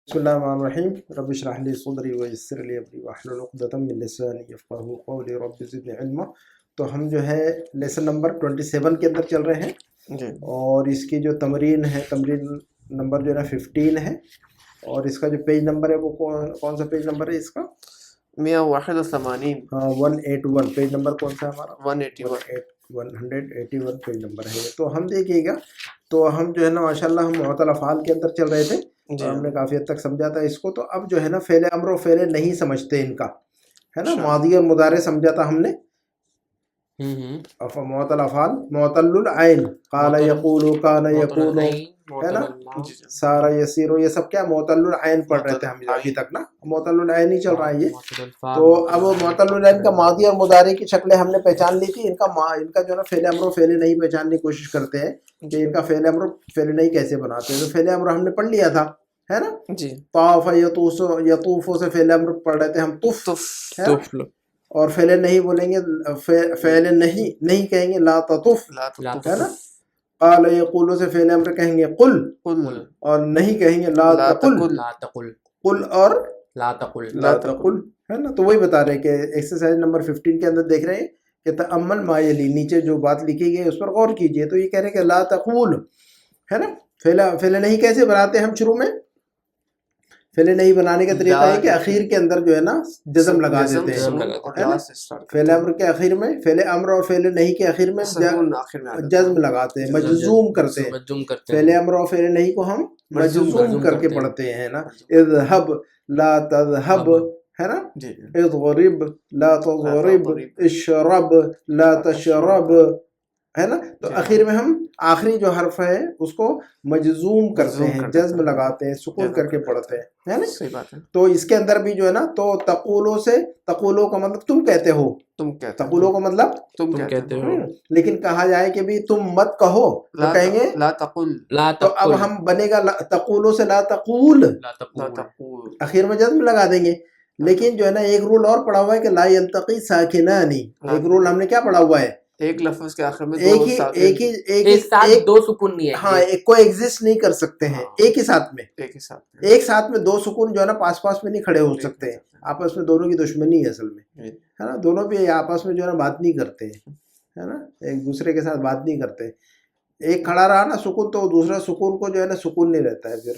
بسم اللہ الرحمن الرحیم رب اشرح لی صدری ویسر لی امری واحلل عقدۃ من لسانی یفقہوا قولی رب زدنی علما۔ تو ہم جو ہے لیسن نمبر 27 کے اندر چل رہے ہیں جی، اور اس کی جو تمرین ہے، تمرین نمبر جو ہے نا 15 ہے، اور اس کا جو پیج نمبر ہے وہ کون سا پیج نمبر ہے اس کا؟ 181 181 پیج نمبر کون سا ہے ہمارا؟ 181 181 پیج نمبر ہے۔ تو ہم دیکھیے گا، تو ہم جو ہے نا ماشاءاللہ ہم معطل افعال کے اندر چل رہے تھے جی اور ہم نے کافی حد تک سمجھا تھا اس کو۔ تو اب جو ہے نا فعل امر و فعل نہیں سمجھتے ان کا، ہے نا، ماضی اور مضارع سمجھا تھا ہم نے، معطل افعال، معطل العین، قال یقول، کان یکون، ہے نا، سارا یسیر، یہ سب کیا معطل العین پڑھ رہے تھے ہم ابھی تک نا، معطل العین ہی چل رہا ہے یہ۔ تو اب معطل العین کا ماضی اور مضارع کی شکلیں ہم نے پہچان لی تھی، ان کا جو ہے نا فعل امر و فعل نہیں پہچاننے کی کوشش کرتے ہیں کہ ان کا فعل امر فعل نہیں کیسے بناتے ہیں۔ تو فعل امر ہم نے پڑھ لیا تھا، ہے نا، جی، طاف یطوف سے فعل امر پڑھ رہے تھے ہم، طف، اور فعل نہیں بولیں گے، فعل نہیں کہیں گے لا تطف، ہے نا۔ قال یقول سے فعل امر کہیں گے قل، اور نہیں کہیں گے لا تقل، قل اور لا تقل، ہے نا۔ تو وہی بتا رہے ہیں کہ ایکسرسائز نمبر 15 کے اندر دیکھ رہے ہیں کہ تأمل ما یلی، نیچے جو بات لکھی گئی ہے اس پر غور کیجئے۔ تو یہ کہہ رہے ہیں کہ لا تقول، ہے نا، فعل نہیں کیسے بناتے ہیں ہم شروع میں؟ فعل نہیں بنانے کا طریقہ ہے کہ اخیر کے اندر جو ہے نا جزم لگا دیتے ہیں، فعل امر کے اخیر میں، فعل امر اور فعل نہیں کے اخیر میں جزم لگاتے ہیں، مجزوم کرتے ہیں۔ فعل امر اور فعل نہیں کو ہم مجزوم کر کے پڑھتے ہیں نا، اذهب لا تذهب، ہے نا، اضرب لا تضرب، اشرب لا تشرب، ہے نا۔ تو اخیر میں ہم آخری جو حرف ہے اس کو مجزوم کرتے ہیں، جزم لگاتے ہیں، سکون کر کے پڑھتے ہیں، ہے نا۔ صحیح بات ہے۔ تو اس کے اندر بھی جو ہے نا، تو تقولو سے، تقولو کا مطلب تم کہتے ہو، تقولو کا مطلب تم کہتے ہو، لیکن کہا جائے کہ بھی تم مت کہو تو کہیں گے لا تقل، تو اب ہم بنے گا تقولو سے لا تقول، اخیر میں جزم لگا دیں گے۔ لیکن جو ہے نا ایک رول اور پڑھا ہوا ہے کہ لا يلتقي ساکنان، ایک رول ہم نے کیا پڑھا ہوا ہے؟ ایک لفظ کے آخر میں ایک ساتھ دو سکون نہیں ہے، ہاں، کو ایگزسٹ نہیں کر سکتے ہیں ایک ہی ساتھ میں، ایک ساتھ میں دو سکون جو ہے نا پاس پاس میں نہیں کھڑے ہو سکتے ہیں، آپس میں دونوں کی دشمنی ہے اصل میں، ہے نا، دونوں بھی آپس میں جو ہے نا بات نہیں کرتے ہیں، ہے نا، ایک دوسرے کے ساتھ بات نہیں کرتے۔ ایک کھڑا رہا نا سکون تو دوسرا سکون کو جو ہے نا سکون نہیں رہتا ہے، پھر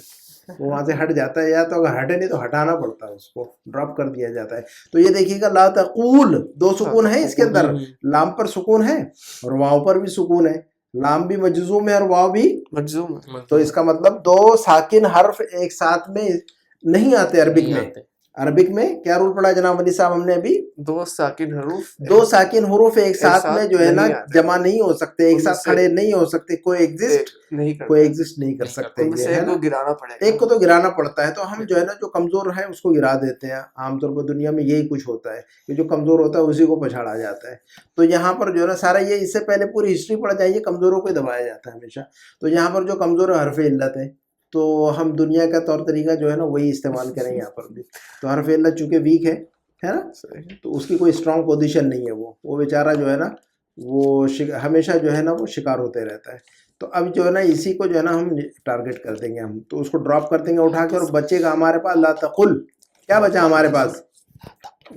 وہ وہاں سے ہٹ جاتا ہے، یا تو اگر ہٹے نہیں تو ہٹانا پڑتا ہے، اس کو ڈراپ کر دیا جاتا ہے۔ تو یہ دیکھیے گا لا تقول، دو سکون ہے اس کے اندر، لام پر سکون ہے اور واو پر بھی سکون ہے، لام بھی مجزوم ہے اور واو بھی مجزوم ہے۔ تو اس کا مطلب دو ساکن حرف ایک ساتھ میں نہیں آتے عربک میں۔ عربک میں کیا رول پڑا جناب علی صاحب ہم نے ابھی؟ دو ساکن حروف ایک ساتھ میں جو ہے نا جمع نہیں ہو سکتے، ایک ساتھ کھڑے نہیں ہو سکتے، کوئی ایگزسٹ نہیں کر سکتے، ایک کو تو گرانا پڑتا ہے۔ تو ہم جو ہے نا جو کمزور ہے اس کو گرا دیتے ہیں، عام طور پر دنیا میں یہی کچھ ہوتا ہے کہ جو کمزور ہوتا ہے اسی کو پچھاڑا جاتا ہے۔ تو یہاں پر جو ہے نا سارا یہ، اس سے پہلے پوری ہسٹری پڑھ جائیے، کمزوروں کو دبایا جاتا ہے ہمیشہ۔ تو یہاں پر جو کمزور حرف علت ہے تو ہم دنیا کا طور طریقہ جو ہے نا وہی استعمال کریں یہاں پر بھی۔ تو حرف علت چونکہ ویک ہے نا، تو اس کی کوئی اسٹرانگ پوزیشن نہیں ہے، وہ بیچارہ جو ہے نا وہ ہمیشہ جو ہے نا وہ شکار ہوتے رہتا ہے۔ تو اب جو ہے نا اسی کو جو ہے نا ہم ٹارگٹ کر دیں گے، ہم تو اس کو ڈراپ کر دیں گے اٹھا کے، اور بچے گا ہمارے پاس لا تقل، کیا بچا ہمارے پاس؟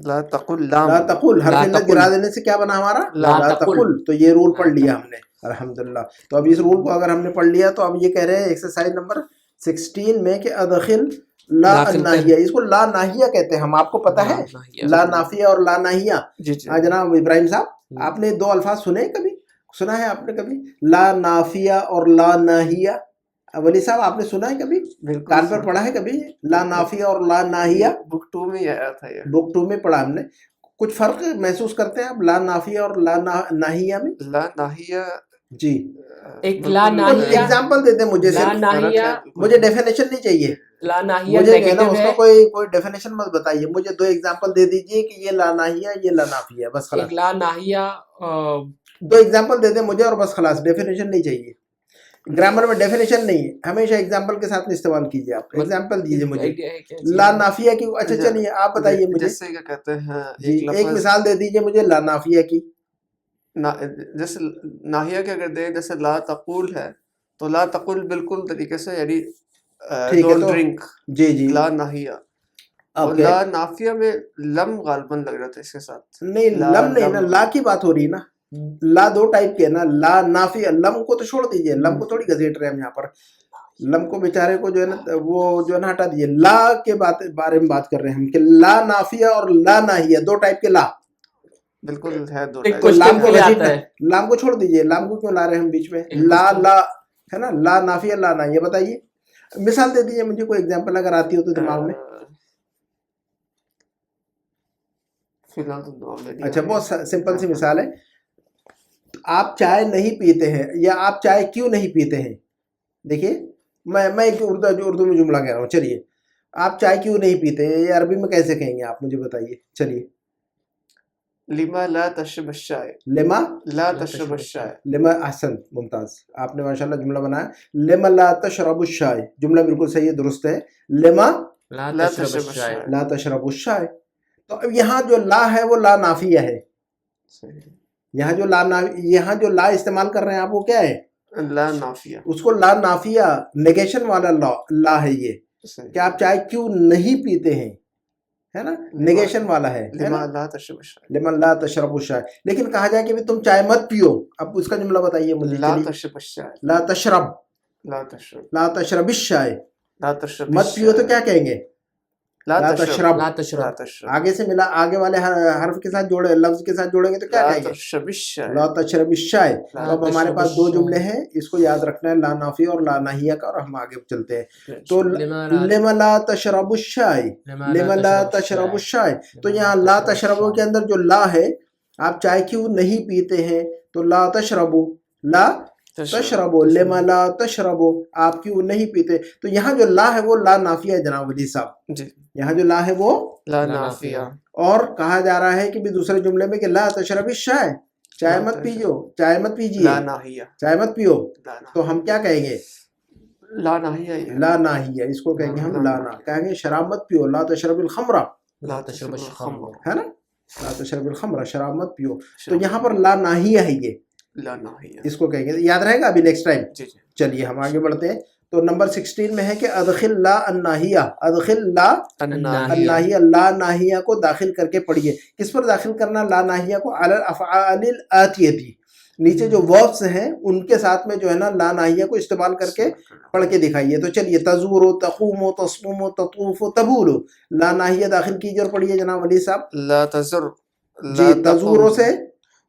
لا تقل، لا تقل، حرف علت گرا دینے سے کیا بنا ہمارا؟ لا تقل۔ تو یہ رول پڑھ لیا ہم نے الحمدللہ۔ تو اب اس رول کو اگر ہم نے پڑھ لیا تو اب یہ کہہ رہے ہیں ایکسرسائز نمبر 16 میں کہ ادخل لا الناہیہ، اس کو لا ناہیہ کہتے ہیں ہم، آپ کو پتہ ہے لا نافیہ اور لا ناہیہ؟ جناب ابراہیم صاحب آپ نے دو الفاظ سنے کبھی؟ سنا ہے آپ نے کبھی لا نافیہ اور لا ناہیہ؟ ولی صاحب آپ نے سنا ہے کبھی؟ کان پر پڑھا ہے کبھی لا نافیہ اور لا ناہیہ؟ بک 2 میں آیا تھا، بک 2 میں پڑھا ہم نے۔ کچھ فرق محسوس کرتے ہیں آپ لا نافیہ اور لا ناہیہ میں؟ لا ناہیہ، جی، ایک لا ناہیہ، ایگزامپل دیتے ہیں مجھے، لا ناہیہ، مجھے ڈیفینیشن نہیں چاہیے، لا ناہیہ مجھے جو ہے نا نیگیٹو اس ہے، کا کوئی ڈیفینیشن مت بتائیے، مجھے دو ایگزامپل دے دیجئے کہ یہ لا ناہیہ یہ لا نافیہ، بس خلاص۔ ایک لا ناہیہ دو ایگزامپل دے دیں مجھے اور بس خلاص، ڈیفینیشن نہیں چاہیے۔ گرامر میں ڈیفینیشن نہیں ہے، ہمیشہ ایگزامپل کے ساتھ استعمال کیجیے۔ آپ ایگزامپل دیجیے مجھے لا نافیہ کی۔ اچھا چلیے آپ بتائیے مجھے، جیسے کیا کہتے ہیں، ایک مثال دے دیجیے مجھے لا نافیہ کی۔ جیسے ناہیہ کے اگر دیں، جیسے لا تقول ہے تو لا تقول بالکل طریقے سے، یعنی ٹھیک ہے ڈونٹ تو ڈرنک جی جی لا ناہیہ. اور اوکے لا نافیہ میں لم غالباً لگ رہا تھا اس کے ساتھ. نہیں لا لم نہیں نا لم لا کی بات ہو رہی ہے نا لا دو ٹائپ کے نا لا نافی لم کو تو چھوڑ دیجئے لم کو تھوڑی گھسیٹ رہے ہیں ہم یہاں پر لم کو بیچارے کو جو ہے نا وہ جو ہے نا ہٹا دیجئے لا کے بارے میں بات کر رہے ہیں ہم کہ لا نافیہ اور لا ناہیہ دو ٹائپ کے لا بالکل ہے دو ایک ٹائپ. تو question لام کو کے لیے گھسیٹنا آتا ہے. لام کو چھوڑ دیجئے لام کو کیوں لا رہے ہیں ہم بیچ میں ایک لا question. لا ہے نا لا نافیہ لا ناہیہ بتائیے مثال دے دیجئے مجھے کوئی ایگزامپل اگر آتی ہو تو دماغ میں فی الحال تو نارمل نہیں. اچھا بہت سمپل سی مثال ہے آپ چائے نہیں پیتے ہیں یا آپ چائے کیوں نہیں پیتے ہیں دیکھیے میں ایک اردو میں جملہ کہہ رہا ہوں چلیے آپ چائے کیوں نہیں پیتے ہیں یہ عربی میں کیسے کہیں گے آپ مجھے بتائیے چلیے لما لا تشرب الشاي لما لا تشرب الشاي. لما احسن ممتاز آپ نے ماشاءاللہ جملہ بنایا لما لا تشرب الشاي جملہ بالکل صحیح ہے درست ہے لما لا لا تشرب تشرب الشاي. الشاي. لا تشرب الشاي تو اب یہاں جو لا ہے وہ لا نافیہ ہے صحیح. یہاں جو لا استعمال کر رہے ہیں آپ وہ کیا ہے لا نافیہ. اس کو لا نافیہ نیگیشن والا لا ہے یہ صحیح. کہ آپ چائے کیوں نہیں پیتے ہیں ہے نا نیگیشن والا ہے لما لا تشرب الشاي. لمن لا تشرب الشاي لیکن کہا جائے کہ بھی تم چائے مت پیو اب اس کا جملہ بتائیے مجھے لا چلیے تشرب الشاي. لا تشرب لا تشرب. لا تشرب الشاي لا تشرب مت پیو تو کیا کہیں گے لا لا تشرب. تشرب لا لا تشرب. تشرب. آگے سے ملا آگے والے حرف کے ساتھ جوڑے لفظ کے ساتھ جوڑیں گے تو کیا لا کہیں گے تشرب الشاي. لا تشرب الشاي لا تو اب ہمارے تشرب پاس دو الشاي. جملے ہیں اس کو یاد رکھنا ہے لا نافیہ اور لا ناہیہ کا اور ہم آگے چلتے ہیں تو لما لا- لما لا تشرب الشاي لما لا تشرب الشاي تو یہاں لا تشربو کے اندر جو لا ہے آپ چائے کیوں نہیں پیتے ہیں تو لا تشربو لا تشربو لما لا تشربو آپ کیوں نہیں پیتے تو یہاں جو لا ہے وہ لا نافیہ ہے جناب ولی صاحب جی یہاں جو لا ہے وہ لا لا نافیہ. اور کہا جا رہا ہے کہ بھی دوسرے جملے میں کہ لا تشرب الشاي چائے لا مت تشرب. پیجو چائے مت پیجیے لا ناہیہ. چائے مت پیو لا ناہیہ. تو ہم کیا کہیں گے لا ناہیہ ہی ہے. لا ناہیہ اس کو کہیں گے ہم لا نا کہیں گے شراب مت پیو لا تشرب الخمر لا تشرب الخمر. ہے نا لا تشرب الخمر شراب مت پیو تو یہاں پر لا ناہیہ ہے یہ لا ناہیہ. اس کو کہیں گے یاد رہے گا ابھی نیکسٹ ٹائم جی جی. چلیے ہم آگے بڑھتے ہیں تو نمبر 16 میں ہے کہ ادخل لا الناہیہ ادخل لا الناہیہ لا ناہیہ کو داخل کر کے پڑھیے کس پر داخل کرنا لا ناہیہ کو علی الافعال الاتیتی نیچے جو وربس ہیں ان کے ساتھ میں جو ہے نا لا ناہیہ کو استعمال کر کے پڑھ کے دکھائیے تو چلیے تزور و تقوم و تصوم و تطوف و تبول لا ناہیہ داخل کیجیے اور پڑھیے جناب ولی صاحب لا تزر. جی تزوروں سے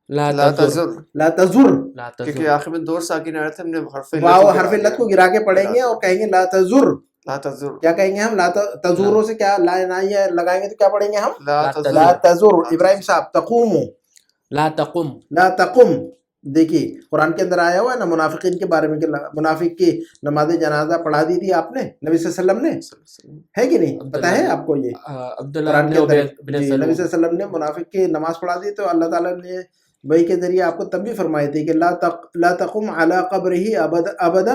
لا تزر. لا تزر لا کیونکہ تزر. آخر میں دو ساکن آ رہے تھے ہم نے حرف علت واو کو حرف گرا علت دیا. کو گرا کے پڑھیں گے اور کہیں گے لا تزر لا تزر. کیا کہیں گے ہم لا تزوروں سے کیا لا ناہیہ لگائیں گے تو کیا پڑھیں گے ہم لا لا تزر. لا تزر ابراہیم صاحب تقوم لا تقم. لا تقم دیکھیے قرآن کے اندر آیا ہوا ہے نا منافقین کے بارے میں کہ منافق کی نماز جنازہ پڑھا دی تھی آپ نے نبی صلی اللہ علیہ وسلم نے ہے کہ نہیں پتہ ہے آپ کو یہ عبداللہ قرآن کے بن اندر ابی بن جی نبی صلی سلول. اللہ علیہ وسلم نے منافق کی نماز پڑھا دی تو اللہ تعالیٰ نے وحی کے ذریعے آپ کو تنبیہ فرمائی تھی کہ لا تقم علی قبرہ ابدا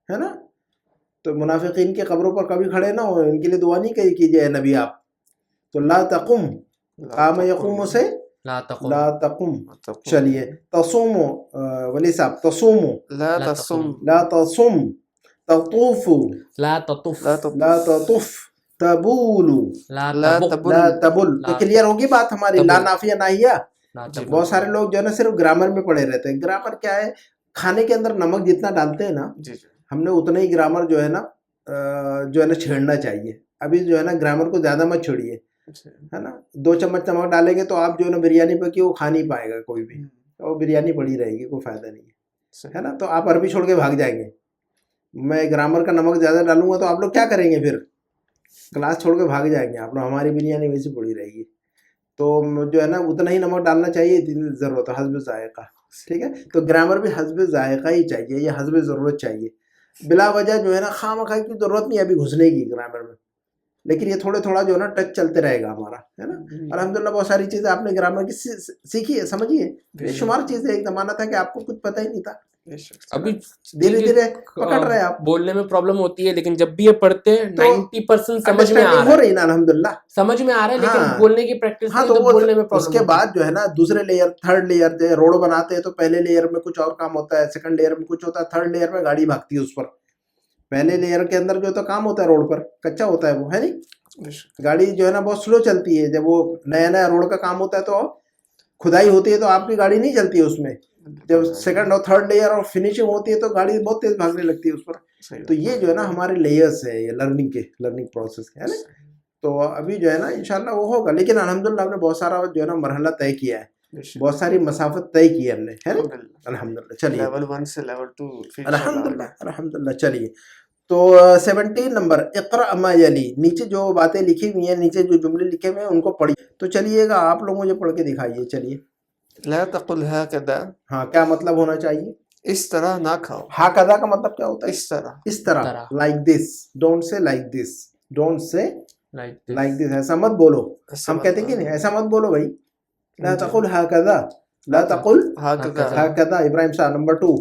ہے نا تو منافقین کی قبروں پر کبھی کھڑے نہ ہو ان کے لیے دعا نہیں کیجیے اے نبی آپ تو لا تقم قام یقوم سے لا تقم. لا تقم چلیے تصوم ولی صاحب تصوم لا تصم. لا تصم تطوف لا تطف. لا تطف. لا تطف تبول لا لا تبق. تبل. لا تبل تو لا کلیئر ہوگی بات ہماری لا تبل. نافیہ ناہیہ لا جی، تبق. بہت سارے لوگ جو ہے نا صرف گرامر میں پڑے رہتے ہیں گرامر کیا ہے کھانے کے اندر نمک جتنا ڈالتے ہیں نا جی جی. ہم نے اتنا ہی گرامر جو ہے نا چھیڑنا چاہیے ابھی جو ہے نا گرامر کو زیادہ مت چھوڑیے ہے نا 2 چمچ نمک ڈالیں گے تو آپ جو ہے نا بریانی پکی وہ کھا نہیں پائے گا کوئی بھی وہ بریانی پڑی رہے گی کوئی فائدہ نہیں ہے نا تو آپ عربی چھوڑ کے بھاگ جائیں گے میں گرامر کا نمک زیادہ ڈالوں گا تو آپ لوگ کیا کریں گے پھر کلاس چھوڑ کے بھاگ جائیں گے آپ لوگ ہماری بریانی ویسی پڑی رہے گی تو جو ہے نا اتنا ہی نمک ڈالنا چاہیے اتنی ضرورت ہے حسب ذائقہ ٹھیک ہے تو گرامر بھی حسب ذائقہ ہی چاہیے یا حسب ضرورت چاہیے بلا وجہ جو ہے نا خواہ مخواہ کی ضرورت نہیں ابھی گھسنے کی گرامر میں لیکن یہ تھوڑے تھوڑا جو ہے نا ٹچ چلتے رہے گا ہمارا ہے نا الحمدللہ بہت ساری چیزیں آپ نے گرامر کی سیکھی ہے سمجھیے بے شمار چیزیں ایک زمانہ تھا کہ آپ کو کچھ پتہ ہی نہیں تھا ابھی دھیرے دھیرے پکڑ رہے آپ بولنے میں پرابلم ہوتی ہے لیکن جب بھی یہ پڑھتے ہیں 90% سمجھ میں آ ہو رہا ہے رہی نا الحمدللہ سمجھ میں آ رہا ہے لیکن ہاں بولنے کی پریکٹس ہاں نہیں تو تو وہ بولنے میں اس پرابلم کے ہوتی بعد جو ہے نا دوسرے لیئر تھرڈ لیئر جو روڈ بناتے ہیں تو پہلے لیئر میں کچھ اور کام ہوتا ہے سیکنڈ لیئر میں کچھ ہوتا ہے تھرڈ لیئر میں گاڑی بھاگتی ہے اس پر پہلے لیئر کے اندر جو تو کام ہوتا ہے روڈ پر کچا ہوتا ہے وہ ہے نہیں, گاڑی جو ہے نا بہت سلو چلتی ہے. جب وہ نیا نیا روڈ کا کام ہوتا ہے تو کھدائی ہوتی ہے تو آپ کی گاڑی نہیں چلتی ہے اس میں. جب سیکنڈ اور تھرڈ لیئر اور فنیشنگ ہوتی ہے تو گاڑی بہت تیز بھاگنے لگتی ہے اس پر. تو یہ جو ہے نا ہمارے لیئرس ہے یہ لرننگ پروسیس ہے نا. تو ابھی جو ہے نا انشاءاللہ وہ ہوگا, لیکن الحمدللہ ہم نے بہت سارا جو ہے نا مرحلہ طے کیا ہے, بہت ساری مسافت طے کی ہے ہم نے, ہے نا الحمدللہ. چلیے لیول 1 سے لیول 2 الحمدللہ. چلیے تو 17 نمبر اقرأ ما یلی, نیچے جو باتیں لکھی ہوئی ہیں, نیچے جو جملے لکھے ہوئے ہیں ان کو پڑھیے. تو چلیے گا آپ لوگ مجھے پڑھ کے دکھائیے. چلیے. لا تقل هكذا, ہاں کیا مطلب ہونا چاہیے؟ اس طرح نہ کھاؤ. ہاکذا کا مطلب کیا ہوتا ہے؟ اس طرح. Like this, don't say like this, don't say like this, ایسا مت بولو. ہم کہتے ہیں کہ نہیں ایسا مت بولو بھائی. لا تقل ہاکذا, لا تقل ہاکذا. ابراہیم صاحب نمبر 2.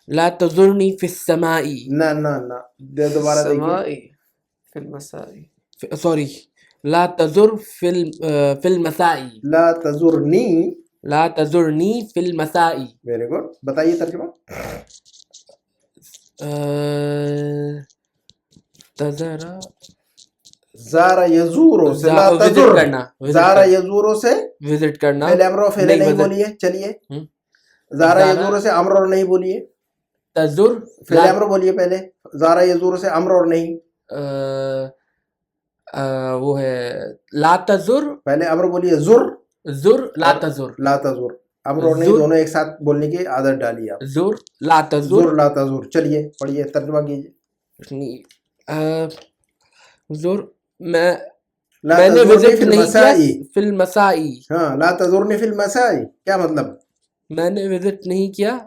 لا تزرنی فی السماء. نہ دوبارہ دیکھیے. فی المساء, سوری, لا تزر فی المساء. لا تزرنی, لا تزرنی فی المساء. Very good. بتائیے ترجمہ. تزرا زارا یزورو سے, لا تزر کرنا, زارا یزورو سے وزٹ کرنا. فعل امر و فعل نہیں بولیے. چلیے. زارا یزورو سے امر اور نہیں بولیے. تزر فعل امر بولیے پہلے. زارا یزورو سے امر اور نہیں. وہ ہے لا تزر, پہلے امر بولیے زر, زر لا تزر. لا تزر, امر اور نہیں دونوں ایک ساتھ بولنے کی عادت ڈالی آپ. زر لا تزر, زر لا تزر. چلیے پڑھیے, ترجمہ کیجیے. زر میں نے وزٹ نہیں کیا فی المساء. ہاں, لا تزرنی فی المساء کیا مطلب؟ میں نے وزٹ نہیں کیا.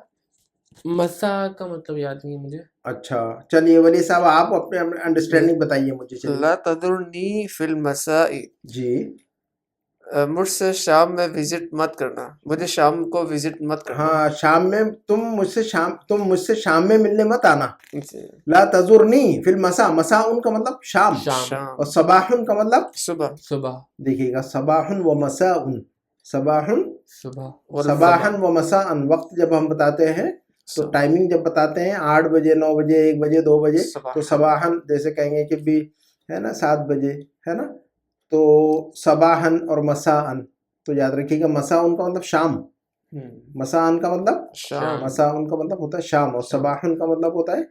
مسا کا مطلب یاد نہیں ہے مجھے. اچھا چلیے ولی صاحب آپ اپنے انڈرسٹینڈنگ بتائیے مجھے. لا تزرنی فی المساء, جی. مجھ سے شام میں وزٹ مت کرنا, مجھے شام کو وزٹ مت کرنا. ہاں شام میں تم مجھ سے شام میں ملنے مت آنا. لا تزرنی فی المساء, مساء ان کا مطلب شام, اور صباح کا مطلب صبح. دیکھیے گا صباح و مساء, صباح و مساء. وقت جب ہم بتاتے ہیں تو ٹائمنگ جب بتاتے ہیں 8 بجے 9 بجے 1 بجے 2 بجے تو صباحن جیسے کہیں گے کہ بھی ہے نا 7 بجے ہے نا, تو صباحن اور مساءن. تو یاد رکھیے گا مساء ان کا مطلب شام, مساءن کا مطلب مساء ان کا مطلب ہوتا ہے شام, اور صباحن کا مطلب ہوتا ہے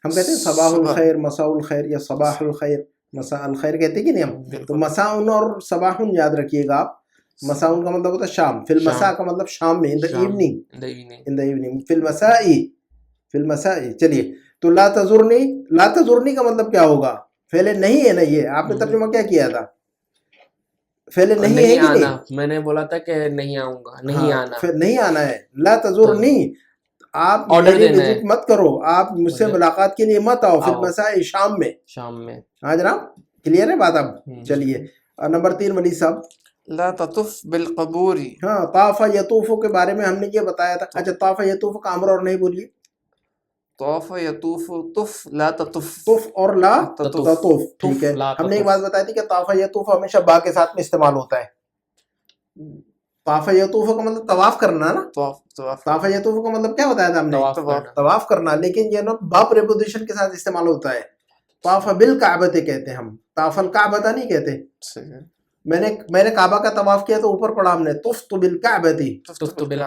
ہم کہتے ہیں صباح الخیر مساء الخیر یا صباح الخیر مساء الخیر کہتے ہیں کہ نہیں ہم. تو مساءن اور صباحن یاد رکھیے گا آپ. مساء کا مطلب ہوتا ہے شام, فی المساء کا مطلب شام میں, ان دا ایوننگ, فی المساء. چلیے تو لا تزرنی کا مطلب کیا ہوگا؟ فعل نہیں ہے نا, یہ آپ نے ترجمہ کیا کیا تھا؟ فعل نہیں ہے کہ نہیں؟ میں نے بولا تھا کہ نہیں آؤں گا, نہیں آنا, نہیں آنا ہے. لا تزرنی, آپ میری وزٹ مت کرو, آپ مجھ سے ملاقات کے لیے مت آؤ. فی المساء شام میں. ہاں جناب کلیئر ہے بات اب؟ چلیے نمبر 3 ولی صاحب. لا تطف بالقبور. ہاں طاف یطوف کے بارے میں ہم نے یہ بتایا تھا. اچھا طاف یطوف کا امر اور نہیں بولیے. طاف یطوف, طف لا تطف, طف اور لا تطف. ٹھیک ہے, ہم نے ایک بات بتائی تھی کہ طاف یطوف ہمیشہ با کے ساتھ میں استعمال ہوتا ہے. طاف یطوف کا مطلب طواف کرنا نا. طاف یطوف کا مطلب کیا بتایا تھا ہم نے؟ طواف کرنا. لیکن یہ نا با پریپوزیشن کے ساتھ استعمال ہوتا ہے. طاف بالکعبۃ کہتے ہیں ہم, طاف الکعبۃ نہیں کہتے. میں نے کعبہ کا طواف کیا تو اوپر پڑھا ہم نے طفت بالکعبۃ,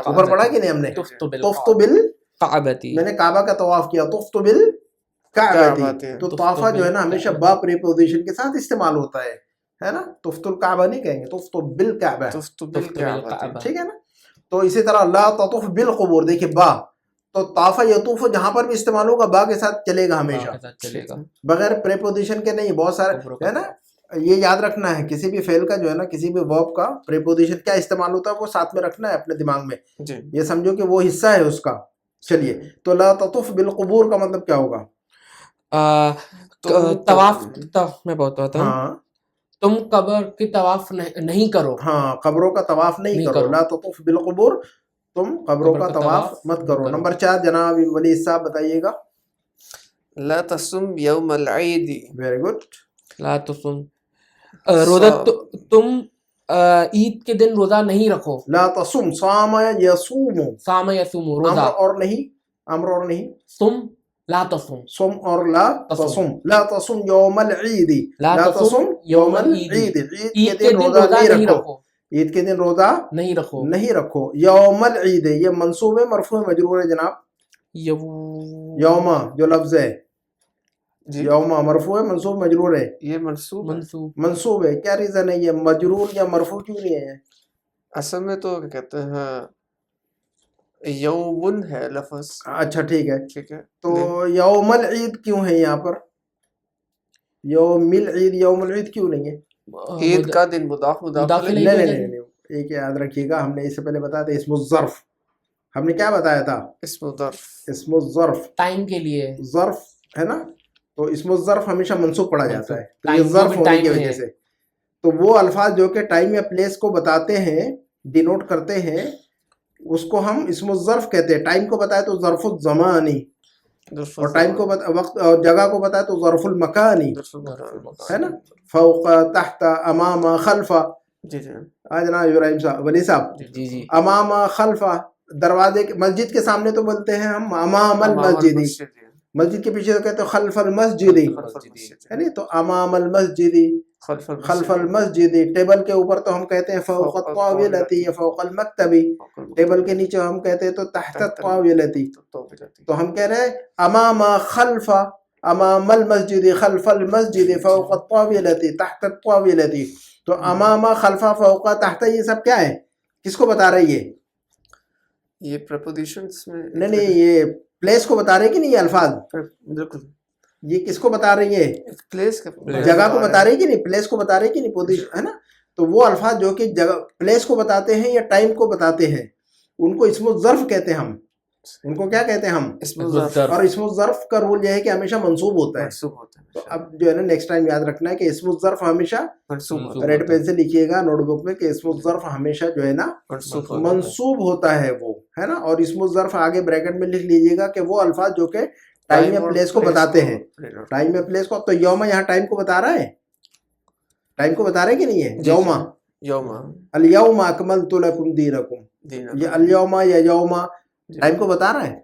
اوپر پڑھا کہ نہیں ہم نے طفت بالکعبۃ. میں نے کعبہ کا طواف کیا طفت بالکعبۃ. تو طافہ جو ہے نا ہمیشہ با پریپوزیشن کے ساتھ استعمال ہوتا ہے نا. طفت الکعبہ نہیں کہیں گے, طفت بالکعبہ. ٹھیک ہے نا. تو اسی طرح لا تطف بالقبور, دیکھیے با, تو طاف یطوف جہاں پر بھی استعمال ہوگا با کے ساتھ چلے گا ہمیشہ, بغیر پریپوزیشن کے نہیں. بہت سارے ہے نا, یہ یاد رکھنا ہے کسی بھی فعل کا جو ہے نا, کسی بھی ورب کا پریپوزیشن کیا استعمال ہوتا ہے وہ ساتھ میں رکھنا ہے اپنے دماغ میں. یہ سمجھو کہ وہ حصہ ہے اس کا. چلیے تو لا تطف بالقبور کا مطلب کیا ہوگا؟ طواف میں بتاتا ہوں. تم قبر کی طواف نہیں کرو. ہاں قبروں کا طواف نہیں کرو. لا تطف بالقبور, تم قبروں کا طواف مت کرو. نمبر 4 جناب ولی صاحب بتائیے گا. لا تصم یوم العید. Very good. لا تصم, روزہ تم عید کے دن روزہ نہیں رکھو. لا تصم, صام یصوم, صام یصوم روزہ, امر اور نہیں, تم لا تصم سم اور لا تصم. لا تصم یوم العید. لا تصم یوم العید. العید. عید کے دن روزہ نہیں رکھو. عید کے دن روزہ نہیں رکھو. نہیں رکھو. یوم العید یہ منصوب ہے مرفوع مجرور ہے جناب. یوم جو لفظ ہے یوم مرفوع ہے منصوب مجرور ہے. یہ منصوب ہے. کیا ریزن ہے یہ مجرور یا مرفوع کیوں نہیں ہے؟ اصل میں تو کیا کہتے ہیں یومن ہے لفظ. اچھا ٹھیک ہے. ٹھیک ہے تو یوم العید کیوں ہے یہاں پر؟ یوم العید یوم العید کیوں نہیں ہے؟ عید کا دن مضاف نہیں. ایک یاد رکھیے گا ہم نے اس سے پہلے بتایا تھا اسم الظرف. ہم نے کیا بتایا تھا؟ اسم الظرف ٹائم کے لیے ظرف ہے نا. تو اسم الظرف ہمیشہ منصوب پڑھا جاتا ہے تو یہ ظرف ہونے کی وجہ سے. تو وہ الفاظ جو کہ ٹائم یا پلیس کو بتاتے ہیں ڈینوٹ کرتے ہیں اس کو ہم اسم الظرف کہتے ہیں. ٹائم کو بتائے تو ظرف الزمانی اور ٹائم کو وقت اور جگہ کو بتائے تو ظرف المکانی ہے نا. فوق تحت امام خلف. جناب ابراہیم صاحب ولی صاحب جی امام خلف دروازے کے مسجد کے سامنے تو بولتے ہیں ہم امام المسجد. مسجد کے پیچھے تو کہتے ہیں خلف المسجد ہے نا. تو امام المسجد خلف المسجد. ٹیبل کے اوپر تو ہم کہتے ہیں فوق الطاولتی یا فوق المکتبی. ٹیبل کے نیچے ہم کہتے ہیں تو تحت الطاولتی. تو ہم کہہ رہے ہیں امام خلف امام المسجد خلف المسجد فوق الطاولتی تحت الطاولتی. تو امام خلف فوق تحت یہ سب کیا ہے کس کو بتا رہی ہے؟ یہ پریپوزیشنز میں نہیں یہ پلیس کو بتا رہے کہ نہیں یہ الفاظ بالکل. یہ کس کو بتا رہی ہے؟ پلیس جگہ کو بتا رہی کہ نہیں پلیس کو بتا رہی کہ نہیں پوزیشن ہے نا. تو وہ الفاظ جو کہ جگہ پلیس کو بتاتے ہیں یا ٹائم کو بتاتے ہیں ان کو اسم الظرف کہتے ہیں ہم. ان کو کیا کہتے ہیں ہم؟ اسم الظرف. اور اسم الظرف کا رول یہ ہے کہ ہمیشہ منصوب ہوتا ہے. تو اب جو ہے نا نیکسٹ ٹائم یاد رکھنا ہے کہ اسم الظرف ہمیشہ ریڈ پین سے لکھیے گا نوٹ بک میں کہ اسم الظرف ہمیشہ جو ہے نا منصوب ہوتا ہے وہ ہے نا. اور اسم الظرف آگے بریکٹ میں لکھ لیجیے گا کہ وہ الفاظ جو کہ ٹائم یا پلیس کو بتاتے ہیں. ٹائم یا پلیس کو. تو یوم یہاں ٹائم کو بتا رہا ہے ٹائم کو بتا رہے کہ نہیں ہے؟ یوم الیوم اکملت لکم دینکم. یہ الیوم یا یوم ٹائم کو بتا رہا ہے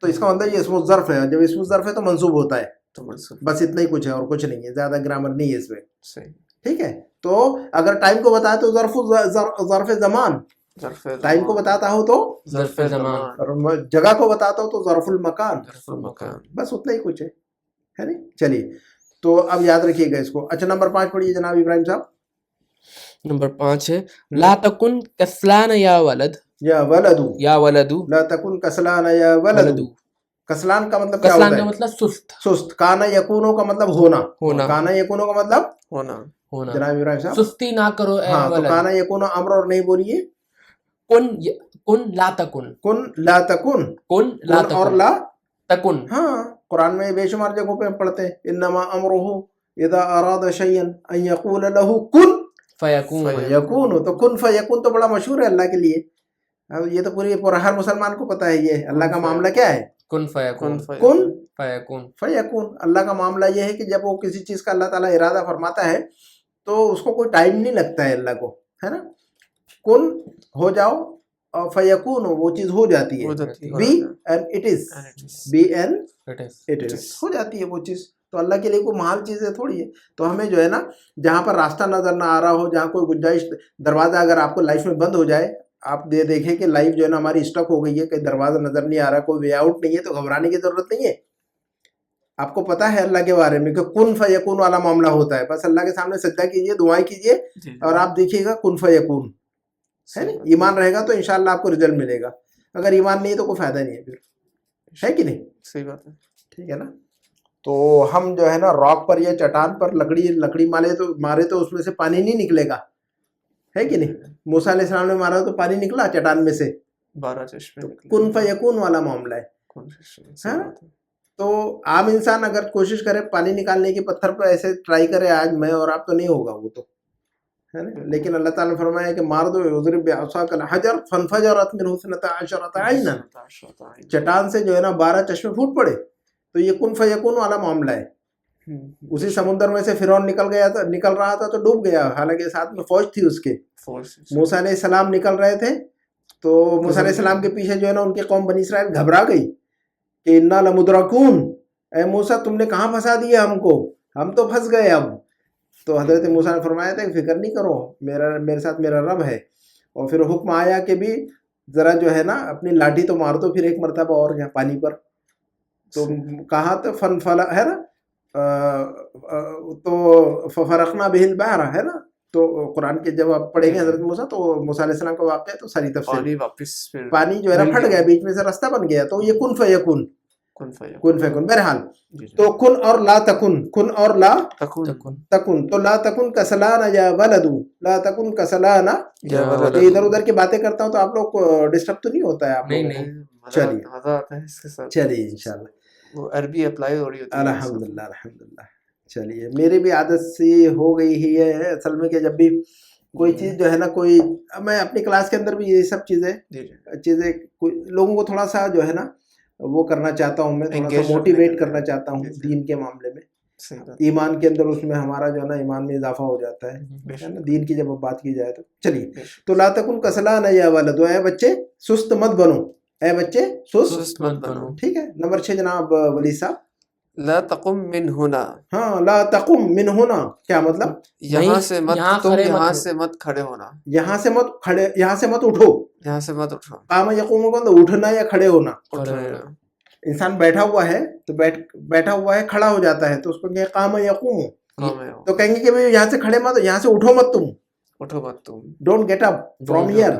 تو اس کا مطلب یہ اسم الظرف ہے. جب اسم الظرف ہے تو منصوب ہوتا ہے. بس اتنا ہی کچھ ہے اور کچھ نہیں ہے. زیادہ گرامر نہیں ہے اس میں. ٹھیک ہے. تو اگر ٹائم کو بتایا تو ظرف زمان. ٹائم کو بتاتا ہو تو ظرف زمان. اور جگہ کو بتاتا ہو تو ظرف المکان. بس اتنا ہی کچھ ہے نہیں. چلیے تو اب یاد رکھیے گا اس کو. اچھا نمبر 5 پڑھیے جناب ابراہیم صاحب. نمبر 5 ہے لا تکن کسلان یا ولد. یا ولدو. یا ولدو. لا تکن کسلان یا ولدو. کسلان کا مطلب کیا ہوتا ہے؟ کسلان کا مطلب سست. سست. کانا یکونو کا مطلب ہونا. کانا یکونو کا مطلب ہونا. جناب ابراہیم صاحب سستی نہ کرو اے ہاں. تو ولد. کانا یکونو امر اور نہیں بولیے کن لا تکن. کن لا تکن. کن لا تکن. اور لا تکن. ہاں قرآن میں بے شمار جگہوں پہ ہم پڑھتے ہیں انما امرہ اذا اراد شیئا ان یقول له کن فیکون. تو کن فیکون تو بڑا مشہور ہے اللہ کے لیے. اب یہ تو پورا ہر مسلمان کو پتا ہے یہ اللہ کا معاملہ کیا ہے. کن فیکون. کن فیکون. فیکون. اللہ کا معاملہ یہ ہے کہ جب وہ کسی چیز کا اللہ تعالیٰ ارادہ فرماتا ہے تو اس کو کوئی ٹائم نہیں لگتا ہے اللہ کو ہے نا. کن ہو جاؤ اور فیکون وہ چیز ہو جاتی ہے. Be and it is. Be and it is ہو جاتی ہے وہ چیز. تو اللہ کے لیے کوئی محال چیزیں تھوڑی ہے. تو ہمیں جو ہے نا جہاں پر راستہ نظر نہ آ رہا ہو جہاں کوئی گنجائش دروازہ اگر آپ کو لائف میں بند ہو جائے آپ دیکھیں کہ لائف جو ہے نا ہماری اسٹک ہو گئی ہے کہ دروازہ نظر نہیں آ رہا کوئی وے آؤٹ نہیں ہے تو گھبرانے کی ضرورت نہیں ہے. آپ کو پتا ہے اللہ کے بارے میں کہ کن فیکون والا معاملہ ہوتا ہے. بس اللہ کے سامنے سجدہ کیجئے دعائیں کیجئے اور آپ دیکھیے گا کن فیکون ہے نا. ایمان رہے گا تو انشاءاللہ آپ کو رزلٹ ملے گا. اگر ایمان نہیں ہے تو کوئی فائدہ نہیں ہے پھر ہے کہ نہیں. صحیح بات ہے. ٹھیک ہے نا. تو ہم جو ہے نا راک پر یا چٹان پر لکڑی مارے تو اس میں سے پانی نہیں نکلے گا ہے کہ نہیں. موسیٰ علیہ السلام نے مارا تو پانی نکلا چٹان میں سے 12 چشمے. کن فیکون والا معاملہ ہے. تو عام انسان اگر کوشش کرے پانی نکالنے کی پتھر پر ایسے ٹرائی کرے آج میں اور آپ تو نہیں ہوگا وہ تو ہے نا. لیکن اللہ تعالیٰ نے فرمایا کہ مار دو اضرب بعصاک الحجر فانفجرت منہ 12 عینا. چٹان سے جو ہے نا 12 چشمے پھوٹ پڑے. تو یہ کن فیکون والا معاملہ ہے. اسی سمندر میں سے فرعون نکل رہا تھا تو ڈوب گیا حالانکہ ساتھ میں فوج تھی اس کے. موسیٰ علیہ السلام نکل رہے تھے تو موسیٰ علیہ السلام کے پیچھے جو ہے نا ان کی قوم بنی اسرائیل گھبرا گئی کہ انا لمدرکون اے موسیٰ تم نے کہاں پھنسا دیا ہم کو, ہم تو پھنس گئے اب. تو حضرت موسیٰ نے فرمایا تھا کہ فکر نہیں کرو, میرے ساتھ میرا رب ہے. اور پھر حکم آیا کہ بھی ذرا جو ہے نا اپنی لاٹھی تو مار دو پھر ایک مرتبہ اور یہاں پانی پر. تو کہا تو فن فلا ہے نا, تو ففرقنا به البحر ہے نا. تو قرآن کے جب آپ پڑھیں گے حضرت موسیٰ تو موسیٰ علیہ السلام کا واقعہ ہے تو ساری تفصیل, پانی جو ہے نا پھٹ گیا بیچ میں سے رستہ بن گیا. تو یہ کن فیکون, کن فیکون. بہرحال تو کن اور لا تکن, کن اور لا تکن. تو لا تکن کسلانا یا ولدو, لا تکن کسلانا. ادھر ادھر کی باتیں کرتا ہوں تو آپ لوگ کو ڈسٹرب تو نہیں ہوتا ہے آپ لوگوں کو؟ چلیے چلیے انشاءاللہ وہ عربی اپلائی ہو رہی ہوتی ہے. الحمدللہ الحمدللہ. چلیے میری بھی عادت سی ہو گئی ہی ہے اصل میں کہ جب بھی کوئی چیز جو ہے نا کوئی, میں اپنی کلاس کے اندر بھی یہ سب چیزیں لوگوں کو تھوڑا سا جو ہے نا وہ کرنا چاہتا ہوں, میں تھوڑا سا موٹیویٹ کرنا چاہتا ہوں دین کے معاملے میں. ایمان کے اندر اس میں ہمارا جو ہے نا ایمان میں اضافہ ہو جاتا ہے نا دین کی جب بات کی جائے تو. چلیے تو لا تکن کسلان یا ولد, اے بچے سست مت بنو, اے بچے سست مت بنو. ٹھیک ہے. نمبر 6 جناب ولی صاحب. لا تقم من ہونا. ہاں لا تقم من ہونا کیا مطلب؟ یہاں سے مت, تم یہاں سے مت کھڑے ہونا. یہاں سے مت کھڑے, یہاں سے مت اٹھو. یہاں سے مت اٹھو. قام یقوم کو اٹھنا یا کھڑے ہونا. انسان بیٹھا ہوا ہے تو بیٹھا ہوا ہے کھڑا ہو جاتا ہے تو اس کو کہیں قام یقوم, تو کہیں گے کہ یہاں سے کھڑے مت, یہاں سے اٹھو مت تم. اٹھو مت تم. Don't get up from here.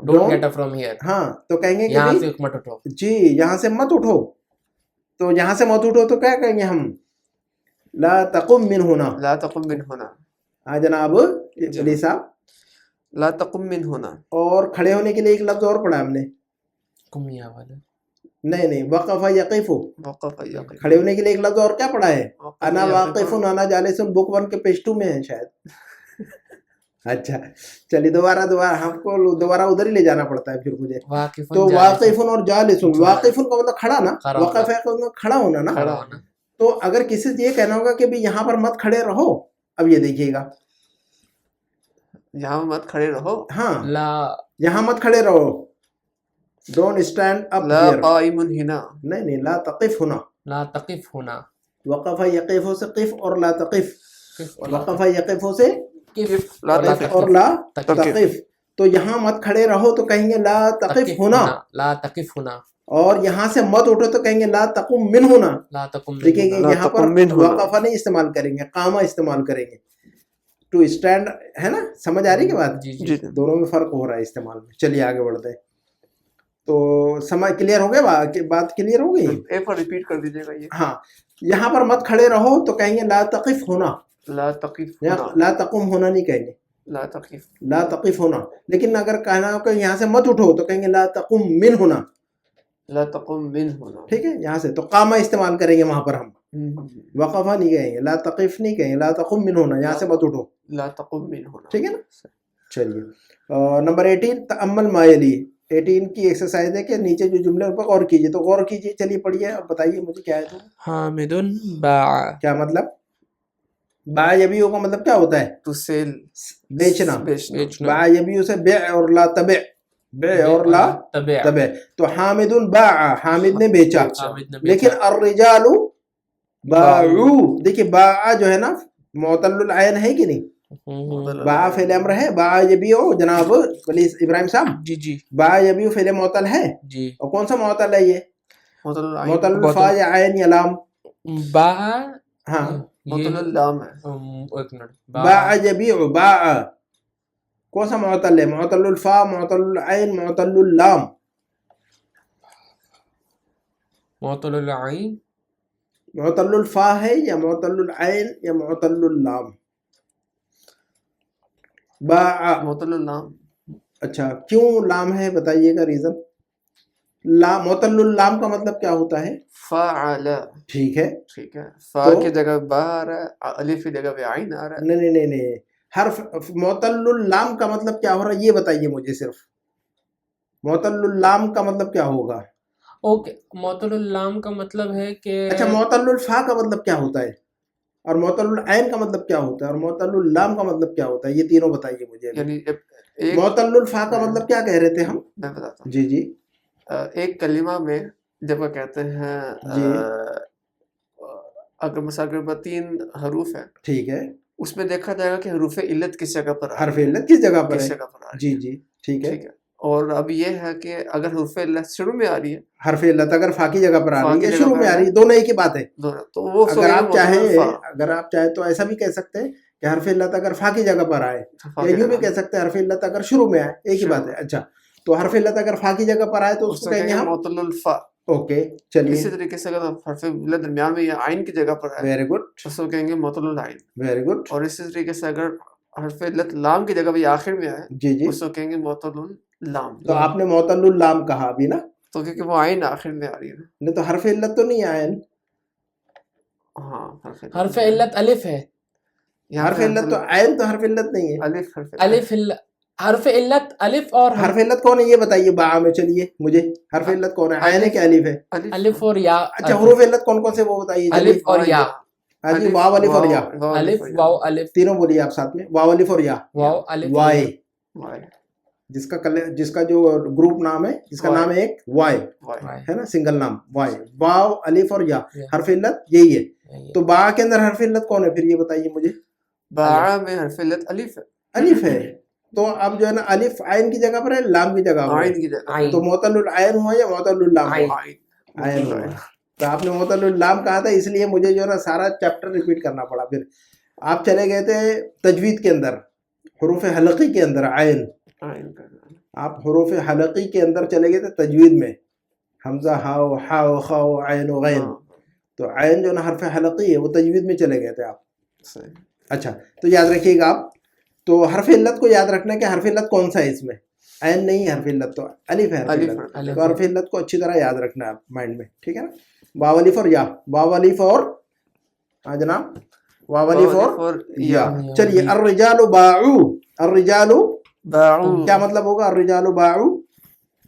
Don't get up from here. ہاں تو کہیں گے یہاں سے مت اٹھو. جی یہاں سے مت اٹھو. تو یہاں سے مت اٹھو تو کیا کہیں گے ہم؟ لا تقم من ہونا. لا تقم من ہونا. ہاں جناب ولی صاحب. لا تقم من ہونا. اور کھڑے ہونے کے لیے ایک لفظ اور پڑھا ہم نے, کمیا والا. نہیں وقف یقف. کھڑے ہونے کے لیے ایک لفظ اور کیا پڑھا ہے؟ انا واقف انا جالس. بک 1 کے پیج 2 میں ہے شاید. اچھا چلیے دوبارہ ہم کو دوبارہ ادھر ہی لے جانا پڑتا ہے پھر مجھے. تو واقف اور جالس, واقف کا مطلب کھڑا نا, وقف کھڑا ہونا نا. تو اگر کسی سے یہ کہنا ہوگا کہ بھی یہاں پر مت کھڑے رہو, اب یہ دیکھیے گا یہاں مت کھڑے رہو. ہاں یہاں مت کھڑے رہو. Don't stand up here. قائم ہنا. نہیں لا تقف ہونا. لا تقف ہونا. وقف یقف سے قف اور لا تقف. وقف یقف سے اور لا تقف. تو یہاں مت کھڑے رہو تو کہیں گے لا تقف ہونا. لا تقف ہونا. اور یہاں سے مت اٹھو تو کہیں گے لا تقم من ہونا. دیکھیں گے یہاں پر وقفہ نہیں استعمال کریں گے, قامہ استعمال کریں گے. ٹو اسٹینڈ ہے نا, سمجھ آ رہی ہے بات؟ دونوں میں فرق ہو رہا ہے استعمال میں. چلیے آگے بڑھتے ہیں. تو سمجھ کلیئر ہو گیا, بات کلیئر ہو گئی؟ ایک بار ریپیٹ کر دیجیے گا یہ. ہاں یہاں پر مت کھڑے رہو تو کہیں گے لا تقف ہونا. لا تقف, لا تقم ہونا نہیں کہیں گے, لا تقف ہونا. لیکن اگر کہنا ہو کہ یہاں سے مت اٹھو تو کہیں گے لا تقم من ہونا. لا تقم من ہونا. ٹھیک ہے. یہاں سے تو قامہ استعمال کریں گے وہاں پر ہم, وقفہ نہیں کہیں گے, لا تقف نہیں کہیں گے, لا تقم من ہونا, یہاں سے مت اٹھو. لا تقم من ہونا. ٹھیک ہے نا. چلیے نمبر 18 تأمل ما یلی. 18 کی ایکسرسائز ہے کہ نیچے جو جملے ان پر غور کیجیے. تو غور کیجیے. چلیے پڑھیے اور بتائیے مجھے کیا ہے. تو حامد باع. کیا مطلب؟ باع یبیع کا مطلب کیا ہوتا ہے؟ ٹو سیل, بیچنا. باع یبیع سے بیع اور لا تبع, بیع اور لا تبع. تو حامد باع, حامد نے بیچا. لیکن الرجال باعوا, دیکھیے باع جو ہے نا معتل العین ہے کہ نہیں؟ باع فعل امر ہے. باع یبیع جناب ولی ابراہیم صاحب, جی باع یبیع فعل معتل ہے. جی. اور کون سا معتل ہے یہ؟ معتل الفا یا عین یا لام؟ باع. ہاں معتل اللام ہے. ایک منٹ. باع یبیع, باع کون سا معتل ہے؟ معتل الفا, معتل العین, معتل اللام. معتل العین. معتل الفا ہے یا معتل العین یا معتل اللام؟ باع معتل اللام. اچھا کیوں لام ہے بتائیے گا ریزن. معتل اللام کا مطلب کیا ہوتا ہے؟ فعل. ٹھیک ہے. ٹھیک ہے. فا کی جگہ با آ رہا ہے, الف کی جگہ پہ عین آ رہا ہے. نہیں حرف معتل اللام کا مطلب کیا ہو رہا ہے یہ بتائیے مجھے. صرف معتل اللام کا مطلب کیا ہوگا؟ اوکے, معتل اللام کا مطلب ہے کہ اچھا معتل الفا کا مطلب کیا ہوتا ہے, اور معتل العین کا مطلب کیا ہوتا ہے, اور معتل اللام کا مطلب کیا ہوتا ہے, یہ تینوں بتائیے مجھے. یعنی معتل الفا کا مطلب کیا کہہ رہے تھے ہم؟ میں بتاتا ہوں. جی ایک کلمہ میں جب وہ کہتے ہیں اگر مثلا 3 حروف ہیں ٹھیک ہے, اس میں دیکھا جائے گا کہ حروف علت کس جگہ پر حرف علت کس جگہ پر کس ہے, جگہ پر آ رہی جی جی ٹھیک ہے. ہے. اور اب یہ ہے کہ اگر حروف علت شروع میں آ رہی ہے, حرف علت اگر فا کی جگہ پر آ فا رہی کی ہے, جگہ شروع پر میں آ ہے, رہی ہے, دونوں ایک ہی بات ہے. تو وہ اگر آپ چاہیں تو ایسا بھی کہہ سکتے ہیں کہ حرف علت اگر فا کی جگہ پر آئے, یا یوں بھی کہہ سکتے ہیں حرف علت اگر شروع میں آئے, ایک ہی بات ہے. اچھا, تو حرف علت اگر فا کی جگہ پر آئے تو اس کو کہیں گے ہم معطل الفا. اوکے چلیے, اسی طریقے سے اگر حرف علت درمیان میں یا عین کی جگہ پر ہے ویری گڈ اس کو کہیں گے معطل العین. Very good. اور اسی طریقے سے اگر حرف علت لام کی جگہ پہ آخر میں ہے جی جی, اس کو کہیں گے معطل اللام. تو آپ نے معطل اللام کہا ابھی نا, تو کیونکہ وہ عین آخر میں آ رہی ہے نا. نہیں تو حرف علت تو نہیں آئے, ہاں حرف علت الف ہے, حرف علت تو عین, تو حرف علت نہیں ہے. الف الف حرف علت الف اور حرف علت کون ہے یہ بتائیے با میں, چلیے مجھے حرف علت کون ہے, عین ہے کہ الف ہے؟ الف اور یا. اچھا حروف علت کون کون سے وہ بتائیے. الف اور یا. ہاں جی, واو الف اور یا. الف واو الف تینوں بولیے آپ ساتھ میں, واو الف اور یا. واو الف وائے, جس کا جو گروپ نام ہے, جس کا نام ہے ایک وائے ہے نا, سنگل نام وائے. واو الف اور یا حرف علت یہی ہے. تو با کے اندر حرف علت کون ہے پھر یہ بتائیے مجھے. با میں حرف علت الف ہے. الف ہے, تو اب جو ہے نا الف عین کی جگہ پر ہے, لام کی جگہ پر ہے, تو معطل العین ہوا یا معطل اللام ہوا؟ عین ہوا. تو آپ نے معطل اللام کہا تھا, اس لیے مجھے جو ہے نا سارا چیپٹر ریپیٹ کرنا پڑا. پھر آپ چلے گئے تھے تجوید کے اندر, حروف حلقی کے اندر عین, آپ حروف حلقی کے اندر چلے گئے تھے تجوید میں, حمزہ ہاؤ ہاؤ خاؤ عین و غین. تو عین جو نا حرف حلقی ہے وہ تجوید میں چلے گئے تھے آپ. اچھا, تو یاد رکھیے گا آپ, تو حرف علت کو یاد رکھنا ہے کہ حرف علت کون سا ہے اس میں. عین نہیں ہے حرف علت, تو الف ہے حرف علت. تو حرف علت کو اچھی طرح یاد رکھنا ہے آپ مائنڈ میں, ٹھیک ہے نا. واو الف اور یا, واو الف اور, ہاں جناب, واو الف اور یا. چلیے, الرجال باعوا, الرجال کیا مطلب ہوگا, الرجال باعوا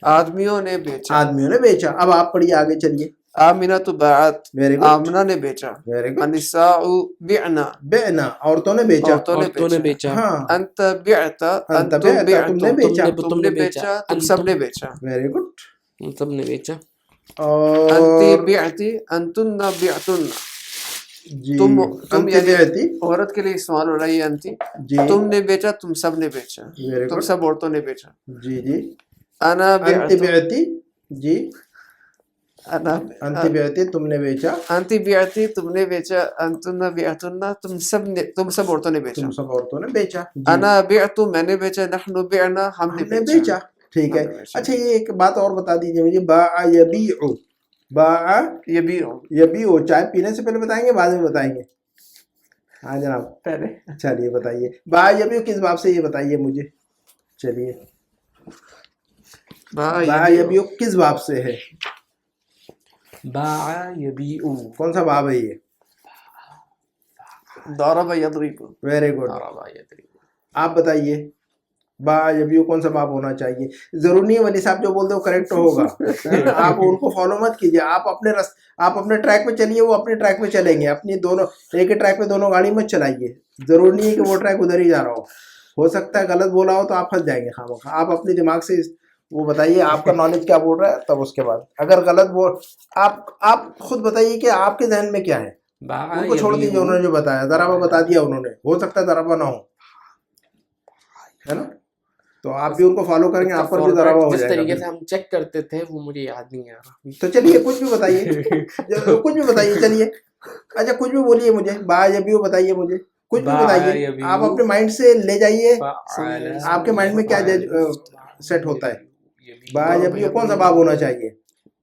آدمیوں نے بیچا. آدمیوں نے بیچا. اب آپ پڑھیے آگے, چلیے. آمنۃ باعت, ویری گڈ, آمنہ نے بیچا. Very good. النساء بعنا, بعنا عورتوں نے بیچا. عورتوں نے بیچا. ہاں, انت بعت, انتم تم نے بیچا. تم نے بیچا, تم سب نے بیچا. ویری گڈ, تم سب نے بیچا. اور انتی بعتی, انتن بعتن. جی, تم انتی بعتی, عورت کے لیے استعمال ہو رہی ہے انتی. جی, تم نے بیچا, تم سب نے بیچا, ویری تم گڈ. سب عورتوں نے بیچا. جی جی, انا انتی بعت, بعتی, جی, انا انتی بعتی تم نے بیچا, انتی بعتی تم نے بیچا, انتن بعتن تم سب عورتوں نے بیچا. تم سب عورتوں نے بیچا. انا بعت میں نے بیچا, نحن بعنا ہم نے بیچا. ٹھیک ہے. اچھا, یہ ایک بات اور بتا دیجیے مجھے, باع یبیع, باع یبیع چائے پینے سے پہلے بتائیں گے بعد میں بتائیں گے؟ ہاں جناب, پہلے. چلیے بتائیے, باع یبیع کس باب سے, یہ بتائیے مجھے. چلیے, باع یبیع کس باب سے ہے, باع یبیع کون سا باب ہے یہ؟ ضرب یضرب. ویری گڈ, آپ بتائیے باع یبیع کون سا باب ہونا چاہیے. ضرور نہیں ہے ولی صاحب جو بولتے وہ کریکٹ ہوگا, آپ ان کو فالو مت کیجیے, آپ اپنے ٹریک پہ چلیے, وہ اپنے ٹریک پہ چلیں گے. اپنی دونوں ایک ہی ٹریک پہ دونوں گاڑی مت چلائیے. ضرور نہیں ہے کہ وہ ٹریک ادھر ہی جا رہا ہو سکتا ہے غلط بولا ہو تو آپ پھنس جائیں گے خامخواہ. آپ اپنے دماغ سے وہ بتائیے آپ کا نالج کیا بول رہا ہے, تب اس کے بعد اگر غلط بول, آپ خود بتائیے کہ آپ کے ذہن میں کیا ہے. ان کو چھوڑ دیجیے, انہوں نے جو بتایا ضربہ بتا دیا انہوں نے, ہو سکتا ہے ضربہ نہ ہو, ہے نا. تو آپ بھی ان کو فالو کریں گے, آپ پر بھی ضربہ ہو جس جائے گا. طریقے سے ہم چیک کرتے تھے وہ مجھے یاد نہیں آ رہا. تو چلیے کچھ بھی بتائیے, کچھ بھی بتائیے, چلیے. اچھا کچھ بھی بولیے مجھے, باع یبیع بتائیے مجھے, کچھ بھی بتائیے. آپ اپنے مائنڈ سے لے جائیے, آپ کے مائنڈ میں کیا سیٹ ہوتا ہے. باع یبیع کون سا باب ہونا چاہیے.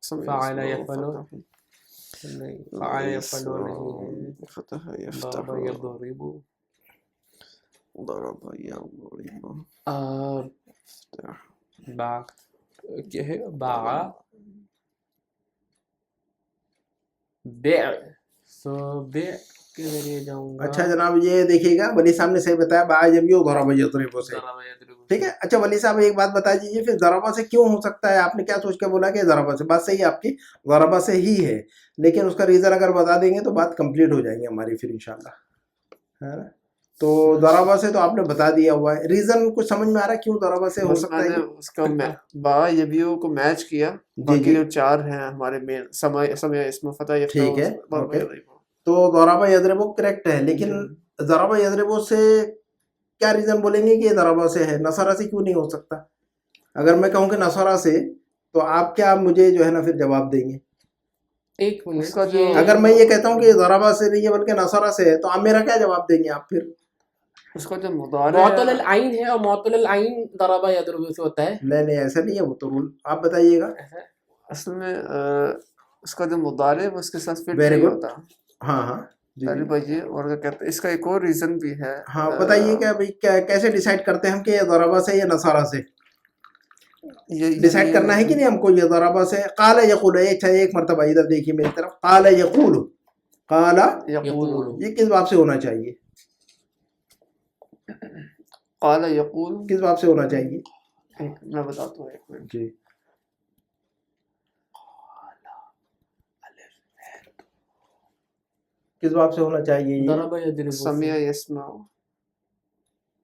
فعل یفعل, فعل یفعل نہیں, فتح ضرب یفتح, یضرب, ضرب یضرب, باع کیا ہے, باع بیع, سو بیع کے ذریعے جاؤں گا. اچھا جناب, یہ دیکھیے گا ولی صاحب نے صحیح بتایا, باع یبیع ضرب یضرب سے, ٹھیک ہے. اچھا ولی صاحب ایک بات بتا دیجیے, پھر ضربہ سے کیوں ہو سکتا ہے, آپ نے کیا سوچ کے بولا کہ ضربہ سے, بات صحیح ہے آپ کی, ضربہ سے ہی ہے, لیکن اس کا ریزن اگر بتا دیں گے تو بات کمپلیٹ ہو جائیں گی ہماری پھر انشاءاللہ, ہے نا. تو ضربہ سے تو آپ نے بتا دیا ہوا ہے, ریزن کچھ سمجھ میں آ رہا ہے کیوں ضربہ سے ہو سکتا ہے. اس کا باع یبیع کو میچ کیا, باقی جو 4 ہیں ہمارے مین, سمع, اسم, فتح, ٹھیک ہے, اوکے. تو ضربہ یضربو کریکٹ ہے، لیکن ضربہ یضربو سے کیا ریزن بولیں گے کہ یہ ضربہ سے ہے، نصرہ سے کیوں نہیں ہو سکتا؟ اگر میں کہوں کہ نصرہ سے تو آپ کیا مجھے جو ہے نا پھر جواب دیں گے؟ ایک اس کا منٹ، جو اگر میں یہ کہتا ہوں کہ یہ ضربہ سے نہیں ہے بلکہ نصرہ سے ہے تو آپ میرا کیا جواب دیں گے؟ آپ پھر اس کا جو مضارع معطل العین ہے اور معطل العین ضربہ یضرب سے ہوتا ہے. نہیں ایسا نہیں ہے، وہ تو رول آپ بتائیے گا. اصل میں اس کا جو مضارع ہے وہ اس کے ساتھ فٹ Very نہیں good. ہوتا. ہاں جی پہلی بات یہ، اور کیا کہتے ہیں اس کا ایک اور ریزن بھی ہے. ہاں بتائیے کہ بھائی کیسے ڈیسائیڈ کرتے ہیں ہم کہ یہ ضربہ سے یا نصارہ سے؟ ڈیسائیڈ کرنا ہے کہ نہیں ہم کو؟ یہ ضربہ سے قال یقول، ایک مرتبہ ادھر دیکھیے میری طرف، قال یقول، قال یقول، یہ کس باب سے ہونا چاہیے؟ قال یقول کس باب سے ہونا چاہیے؟ میں بتاتا ہوں، ایک منٹ. جی کس باب سے ہونا چاہیے یہ؟ ضربہ یضرب، سمع یسمع.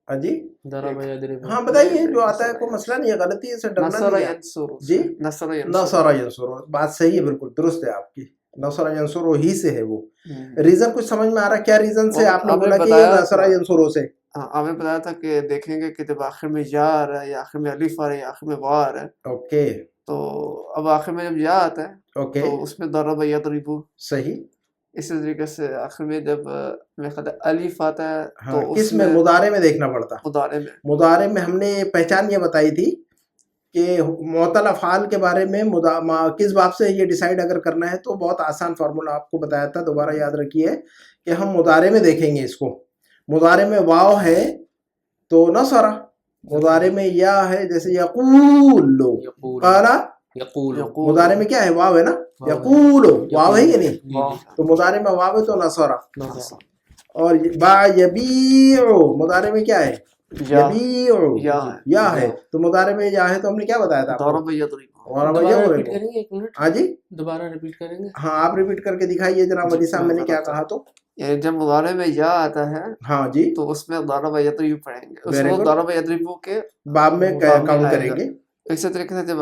جی ضربہ یضرب. ہاں بتائیے، جو آتا ہے کوئی مسئلہ نہیں ہے، غلطی ہے سے ڈرنا نصر نہیں ہے. ینصر. جی نصر ینصر. نصر ینصر، بات صحیح ہے، بالکل درست ہے آپ کی. نصر ینصر ہی سے ہے وہ. ریزن کچھ سمجھ میں آ رہا ہے کیا ریزن سے آپ نے بولا کہ یہ نصر ینصر سے؟ ہاں آپ نے بتایا تھا کہ دیکھیں گے کہ جب آخر میں یا آ رہا ہے یا آخر میں الف آ رہا ہے یا آخر میں وا آ رہا ہے. اوکے تو اب آخر میں جب یا آتا ہے اوکے تو اس میں ضرب یضرب. صحیح. اسی طریقے سے آخر میں جب میرے خیال ہے الف آتا ہے ہاں تو کس میں؟ مضارع میں دیکھنا پڑتا. مضارع میں. مضارع میں ہم نے پہچان یہ بتائی تھی کہ معطل افعال کے بارے میں کس باب سے یہ ڈیسائیڈ اگر کرنا ہے تو بہت آسان فارمولا آپ کو بتایا تھا، دوبارہ یاد رکھیے کہ ہم مضارع میں دیکھیں گے اس کو. مضارع میں واو ہے تو نصرہ، مضارع میں یا ہے جیسے یقول، قال یقول، مضارع میں کیا ہے؟ واو ہے نا. یقول واو ہے کہ نہیں؟ تو مضارع میں واو ہے تو نصرہ. اور با یبیع مضارع میں کیا ہے؟ یبیع یا ہے، تو مضارع میں یا ہے تو ہم نے کیا بتایا تھا؟ ضرب یضرب. دوبارہ ریپیٹ کریں گے؟ ایک منٹ، ہاں جی دوبارہ ریپیٹ کریں گے. ہاں آپ ریپیٹ کر کے دکھائیے جناب ولی صاحب، میں نے کیا کہا تو. یعنی جب مضارع میں یا آتا ہے ہاں جی تو اس میں ضرب یضرب پڑھیں گے، اس Very کو good. ضرب یضرب کے باب میں کاؤنٹ کریں گے. اسی طریقے سے جب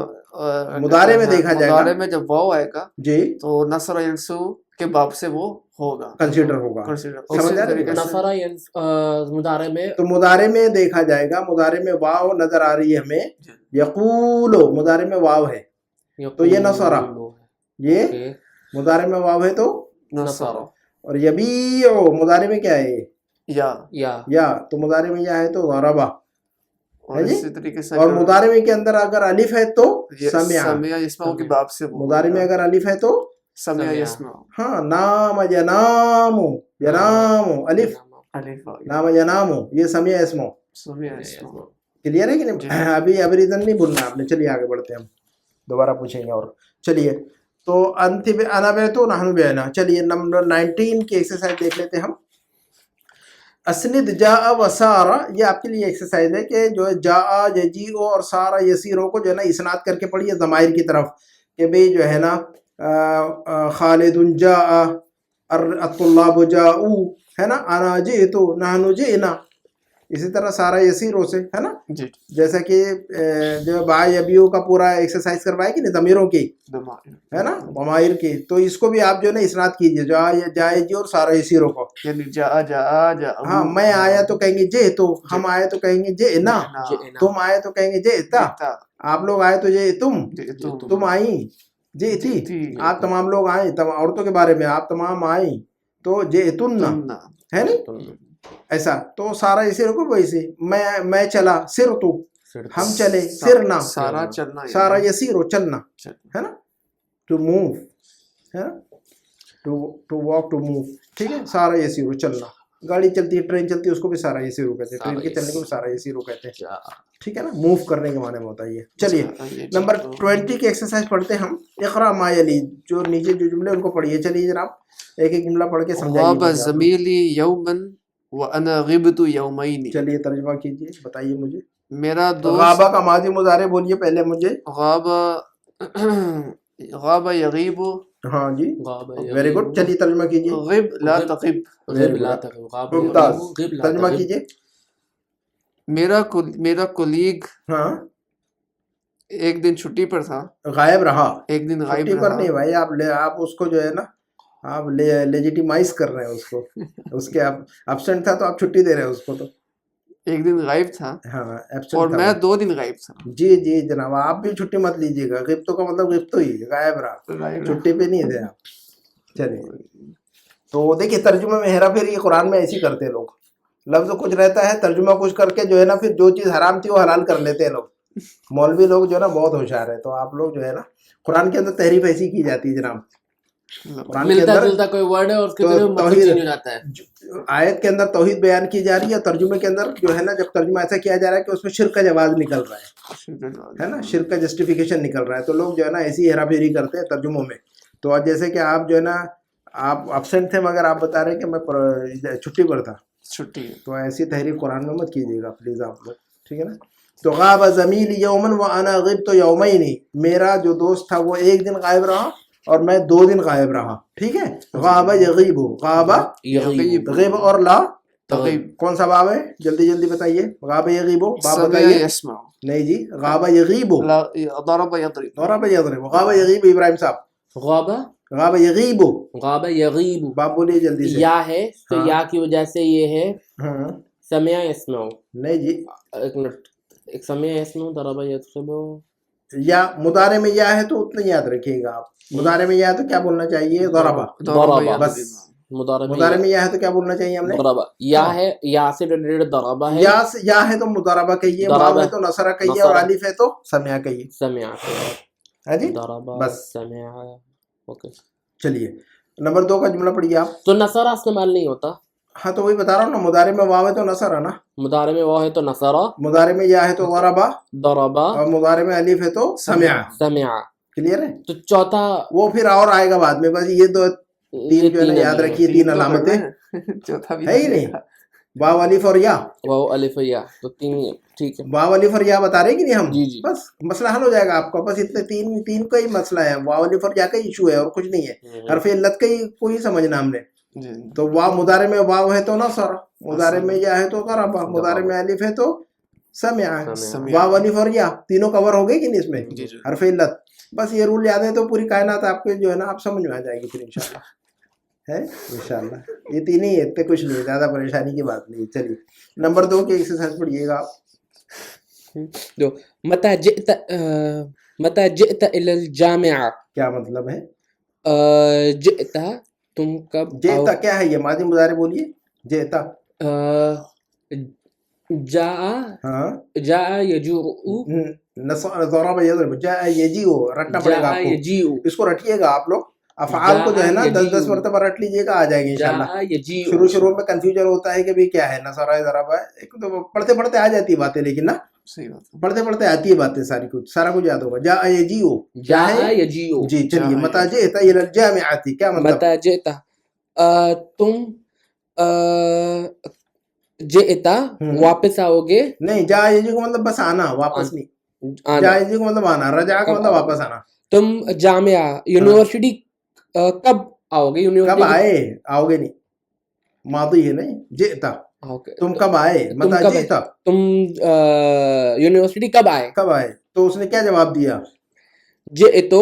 مضارع میں دیکھا جائے گا، مضارع میں جب واو آئے گا جی تو نصر ینصر کے باب سے وہ ہوگا، کنسیڈر ہوگا. سمجھ آ رہی ہے؟ نصرہ مضارع میں، تو مضارع میں دیکھا جائے گا، مضارع میں واو نظر آ رہی ہے ہمیں. یقول مضارع میں واو ہے تو یہ نصرہ، یہ مضارع میں واو ہے تو نصرہ. اور یبیع مضارع میں کیا ہے؟ یا تو مضارع میں یا ہے تو ضربہ. اور اسی طریقے سے اور مضارع میں کے اندر اگر الف ہے تو سمع یسمع کے باب سے. مضارع میں اگر الف ہے تو سمع یسمع. ہاں نام ینام، ینام الف، نام ینام یہ سمع اسمع. کلیئر ہے کہ نہیں؟ ابھی ریزن نہیں بولنا آپ نے. چلیے آگے بڑھتے ہیں، ہم دوبارہ پوچھیں گے. اور چلیے تو انت انا بیتو نحن بینا. چلیے نمبر 19 کی ایکسرسائز دیکھ لیتے ہیں ہم. اسند جاء و سارا، یہ آپ کے لیے ایکسرسائز ہے کہ جو جاء یجیء اور سارا یسیرو کو جو ہے نا اسناد کر کے پڑھیے ضمائر کی طرف، کہ بھئی جو ہے نا خالد جاء، الطلاب جاءوا، ہے نا، انا جئت، نحن جئنا. اسی طرح سارا یسیرو سے ہے نا، جیسا کہ جو با یبیو کا پورا ایکسرسائز کروایا کہ نہیں ضمیروں کی، ہے نا، ضمائر کی. تو اس کو بھی آپ جو ہے نا اسناد کیجئے، جائے جی اور سارا یسیرو کو. یعنی جا ہاں میں آیا تو کہیں گے جے، تو ہم آئے تو کہیں گے جے نا، تم آئے تو کہیں گے جے تا، آپ لوگ آئے تو جے تم آئیں، جے تھی آپ تمام لوگ آئیں. عورتوں کے بارے میں آپ تمام آئیں تو جے تن، ہے نہیں ایسا. تو سارا اسی رکو ویسے میں چلا، سر تو ہم چلے، سرنا سارا چلنا، سارا یسیرو چلنا، ہے نا، ٹو موو، ہے نا، ٹو واک ٹو موو. ٹھیک ہے، سارا یسیرو چلنا. گاڑی چلتی ہے، ٹرین چلتی ہے، اس کو بھی سارا یسیرو کہتے ہیں. ٹرین کے چلنے کو بھی سارا یسیرو کہتے ہیں. ٹھیک ہے نا، موو کرنے کے معنی میں ہوتا ہے یہ. چلیے نمبر 20 کی ایکسرسائز پڑھتے ہیں ہم. اقرا ما یلی، جو نیچے جو جملے ان کو پڑھیے. چلیے جناب ایک ایک جملہ پڑھ کے سمجھائیے. غاب زمیلی یوما وانا غبت یومین. چلیے ترجمہ کیجیے، بتائیے مجھے. میرا دوست، غابہ کا ماضی مضارع بولیے پہلے مجھے. غاب یغیب. ہاں جی ویری گڈ. چلیے ترجمہ کیجیے. غب لا تغب. ممتاز، ترجمہ کیجیے. میرا کولیگ ہاں ایک دن چھٹی پر تھا. غائب رہا. ایک دن غائب چھٹی پر رہا. نہیں بھائی، آپ اس کو جو ہے نا آپ لیجیٹیمائز کر رہے ہیں اس کو, اس کے ابسینٹ تھا تو آپ چھٹی دے رہے ہیں اس کو. تو ایک دن غائب تھا ہاں اور ایبسینٹ میں 2 دن غائب تھا. جی جی جناب, آپ بھی چھٹی مت لیجیے گا, غیبتوں کا مطلب غیبتوں ہی, غائب رہا, چھٹی پہ نہیں تھے آپ. چلیے, تو دیکھیے ترجمے میں ہیرا پھیری قرآن میں ایسی کرتے ہیں لوگ, لفظ کچھ رہتا ہے ترجمہ کچھ کر کے جو ہے نا پھر جو چیز حرام تھی وہ حلال کر لیتے ہیں لوگ. مولوی لوگ جو ہے نا بہت ہوشیار ہے, تو آپ لوگ جو ہے نا قرآن کے اندر تحریف ایسی کی جاتی ہے جناب. قرآن کے ملتا اندر جلتا کوئی ورڈ ہے اور اس کے تو مطلب چینج ہو جاتا ہے. آیت کے اندر توحید بیان کی جا رہی ہے, ترجمے کے اندر جو ہے نا جب ترجمہ ایسا کیا جا رہا ہے کہ اس میں شرک کا جواز نکل رہا ہے نا, شرک کا جسٹیفیکیشن نکل رہا ہے, تو لوگ جو ہے نا ایسی ہیرا پھیری کرتے ہیں ترجموں میں. تو جیسے کہ آپ جو ہے نا آپ ابسینٹ تھے مگر آپ بتا رہے ہیں کہ میں چھٹی پر تھا, چھٹی, تو ایسی تحریف قرآن میں مت کیجیے گا پلیز آپ لوگ, ٹھیک ہے نا. تو غاب زمیلی یومن وانا غبت یومین, میرا جو دوست تھا وہ ایک دن غائب رہا اور میں 2 دن غائب رہا, ٹھیک ہے. غاب یغیب, غاب یغیب, غیب اور لا تغیب, کون سا باب ہے جلدی جلدی بتائیے. غاب یغیب باب سمع بتائیے. یسمع, نہیں جی, غاب یغیب, ضرب یضرب, غاب یضرب, غاب یغیب. ابراہیم صاحب, غابہ, غاب یغیب, غابہ یغیب, باب بولیے جلدی سے. یا ہے تو یا کی وجہ سے یہ ہے ہاں سمع یسمع. نہیں جی, ایک منٹ, ایک سمع یسمع, ضرب یضرب, یا مضارع میں یا ہے تو اتنا یاد رکھیے گا آپ. مضارع میں یا ہے تو کیا بولنا چاہیے, ضربہ. ضربہ, بس مضارع میں یا ہے تو کیا بولنا چاہیے ہم نے, ضربہ. یا ہے, یا سے ریلیٹڈ ضربہ ہے, یا ہے تو مضاربہ کہیے, واو ہے تو نصرہ کہیے, اور الف ہے تو سمع کہیے. سمع, ہاں جی, ضربہ, بس. سمع. اوکے, چلیے نمبر 2 کا جملہ پڑھیے آپ. تو نصرہ استعمال نہیں ہوتا. ہاں تو وہی بتا رہا ہوں نا, مضارع میں واو ہے تو نصر ہے نا, مضارع میں واو ہے تو نصرہ, مضارع میں یا ہے تو ضربہ, ضربہ, اور مضارع میں الف ہے تو سمع. سمع. کلیئر ہے. تو چوتھا وہ پھر اور آئے گا بعد میں, بس یہ 2-3 جو ہے نا یاد رکھیے, 3 علامتیں چوتھا بھی ہے ہی نہیں. واو الف اور یا, واو الف یا, تو 3, ٹھیک ہے. واو الف اور یا بتا رہے کہ نہیں ہم, جی جی, بس مسئلہ حل ہو جائے گا آپ کا. بس اتنے 3 کا ہی مسئلہ ہے, واو الف اور یا کا ایشو ہے اور کچھ نہیں ہے. حرف علت کا ہی کوئی سمجھنا ہم نے. تو واو مضارع میں واو ہے تو نصر, مضارع میں یا ہے تو ضربہ, مضارع میں الف ہے تو سمع. واو الف اور یا تینوں کور ہو گئے کہ نہیں اس میں, حرف علت. بس یہ رول یاد ہے تو پوری کائنات آپ کے جو ہے نا آپ سمجھ میں آ جائے گی پھر انشاءاللہ, ہے انشاءاللہ. یہ 3 ہی ہے, اتنے کچھ نہیں, زیادہ پریشانی کی بات نہیں. چلیے نمبر 2 کی ایکسرسائز پڑھیے گا آپ. متى جئت الى الجامعة, کیا مطلب ہے جئت, تم کب, جئتا کیا ہے, یہ ماضی مضارع بولیے. جئتا, جاء, ہاں, جاء يجوء, ضرب یضرب, جاء یجیء, رٹنا پڑے گا آپ جاء کو, يجيء, اس کو رٹیے گا آپ لوگ. افعال کو جو ہے نا 10 مرتبہ رٹ لیجیے گا, آ جائیں گے انشاءاللہ. جاء يجيء. شروع میں کنفیوژن ہوتا ہے کہ بھی کیا ہے, نصرہ ہے, ضربہ ہے, ایک تو پڑھتے پڑھتے آ جاتی ہے باتیں, لیکن نا پڑھتے پڑھتے آتی ہے باتیں ساری, کچھ سارا کچھ یاد ہوگا. جاء یجیء, جاء يجيء. جی چلیے. متى جئت الى الجامعة, کیا مطلب, متى جئت, تم جئت واپس آؤ گے. نہیں, جاء یجیء کا مطلب بس آنا, واپس نہیں. جاء یجیء کا مطلب آنا, رجع کا مطلب واپس آنا. تم جامعہ یونیورسٹی کب آؤ گے, کب آئے, آؤ گے نہیں, ماضی ہے نہیں, جئتا, تم کب آئے. متى جئت, تم یونیورسٹی کب آئے, کب آئے. تو اس نے کیا جواب دیا, جئتو,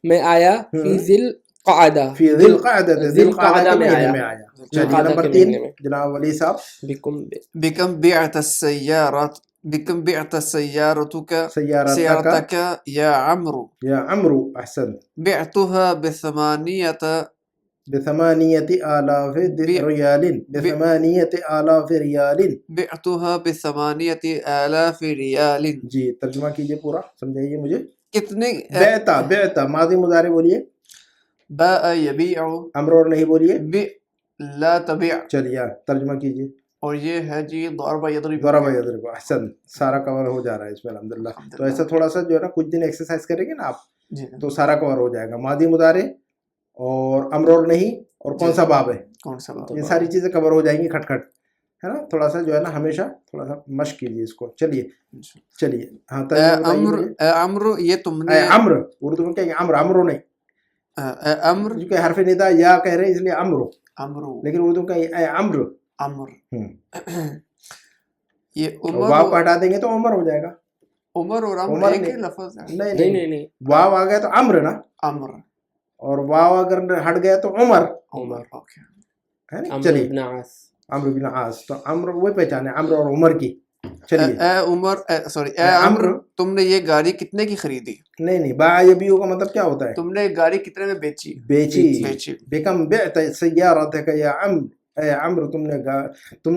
میں آیا, فی ذی القعدہ, فی ذی القعدہ, ذی القعدہ کے مہینے میں آیا. چلیے نمبر 3 جناب ولی صاحب. بكم بعت السيارة, بكم بعت سيارتك, سيارتك يا عمرو, يا عمرو, أحسنت. بعتها ب8,000 ريال, ب8,000 ريال, بعتها ب8,000 ريال. جی ترجمہ کیجئے پورا, سمجھائیے مجھے. کتنے, بعتا, بعتا ماضی مضارع بولیے. باء يبيع, امر اور نہیں بولیے. لا تبيع. چلیے ترجمہ کیجئے. اور یہ ہے جی ضرب یضرب, ضرب یضرب, احسن, سارا کور ہو جا رہا ہے اس میں الحمدللہ. تو ایسا تھوڑا سا جو ہے نا کچھ دن ایکسرسائز کریں گے نا آپ, تو سارا کور ہو جائے گا. ماضی مضارع اور امر اور نہیں, اور کون سا باب ہے, کون سا باب, یہ ساری چیزیں کور ہو جائیں گی کھٹ کھٹ, ہے نا. تھوڑا سا جو ہے نا ہمیشہ تھوڑا سا مشق کیجیے اس کو. چلیے چلیے, ہاں اے عمرو, یہ تم نے, امر اردو میں کہیں گے امر, امرو نہیں, اے عمرو, کیونکہ حرف ندا یا کہہ رہے ہیں اس لیے امرو, عمرو, لیکن اردو میں کہیں اے امر, عمر. یہ عمر, واو کو ہٹا دیں گے تو عمر ہو جائے گا. عمر اور عمر ایک ہی لفظ ہے. نہیں, واو آ گیا تو امر نا, امر. اور واو اگر ہٹ گیا تو عمر عمر اوکے ہے نا. عمرو چلیے بن عاص. عمرو بن عاص تو عمرو وہی پہچانے عمرو اور عمر کی. چلیے اے عمر سوری اے عمرو تم نے یہ گاڑی کتنے کی خریدی؟ نہیں باع یبیع کا مطلب کیا ہوتا ہے؟ تم نے گاڑی کتنے میں بیچی؟ بیچی. بکم بعت سیارتک یا عمرو، اے عمرو تم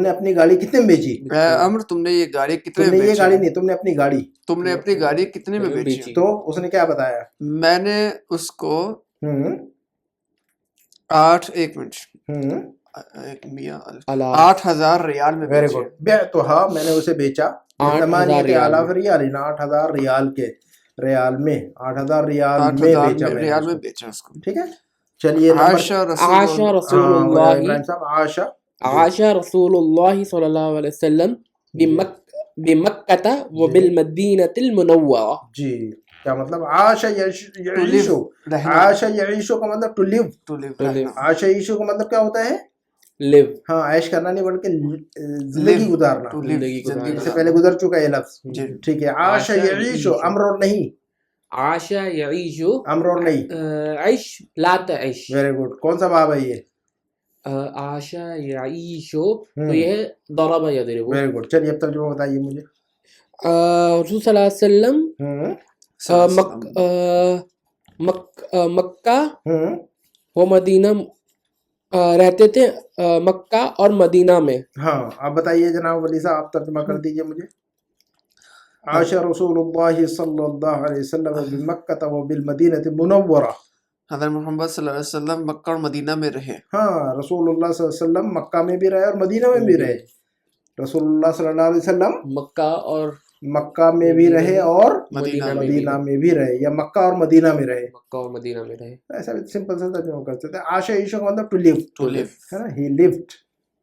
نے اپنی گاڑی کتنے میں بیچی؟ اے عمرو تم نے یہ گاڑی کتنے تم میں نے یہ بیچی؟ گاڑی نہیں، تم نے اپنی گاڑی. تم نے اپنی گاڑی کتنے میں بیچی؟ تو اس نے کیا بتایا؟ میں نے اس کو 8,000 ریال میں ویری بیچی. گڈ. بعتها میں نے اسے بیچا 8,000 ریال 8,000 ریال کے ریال میں 8,000 ریال میں بیچا میں ریال میں نے بیچا اس کو. ٹھیک ہے. چلیے عاش رسول اللہ صاحب عاشا عاش رسول اللہ صلی اللہ علیہ وسلم بمکہ و بالمدینہ المنورہ. جی کیا مطلب؟ عاش یعیشو. عاش یعیشو کا مطلب ٹو لیو. عاش یعیشو کا مطلب کیا ہوتا ہے؟ لیو. ہاں عیش کرنا نہیں بلکہ زندگی گزارنا. اس سے پہلے گزر چکا ہے یہ لفظ. ٹھیک ہے. عاش یعیشو امر اور نہیں. عاش یعیشو امر اور نہیں. عیش لا تعیش. Very good. کون سا باب ہے یہ؟ عاش یعیشو تو یہ ہے ضرب یضرب. Very good. چلیے اب ترجمہ بتائیے مجھے. رسول صلی اللہ علیہ وسلم مکہ و مدینہ رہتے تھے، مکہ اور مدینہ میں. ہاں آپ بتائیے جناب ولی صاحب، آپ ترجمہ کر دیجئے مجھے. عاش رسول اللہ صلی اللہ علیہ وسلم بمکہ و بالمدینہ منورہ. حضرت محمد صلی اللہ علیہ وسلم مکہ اور مدینہ میں رہے. ہاں رسول اللہ صلی اللہ علیہ وسلم مکہ میں بھی رہے اور مدینہ میں بھی رہے. رسول اللہ صلی اللہ علیہ وسلم مکہ میں بھی رہے اور مدینہ میں بھی رہے، یا مکہ اور مدینہ میں رہے. مکہ اور مدینہ میں رہے. ایسا سمپل سا ترجمہ کر سکتے ہیں. عاش عیشو کا مطلب ٹو لیو ہے نا. ہی لیوڈ.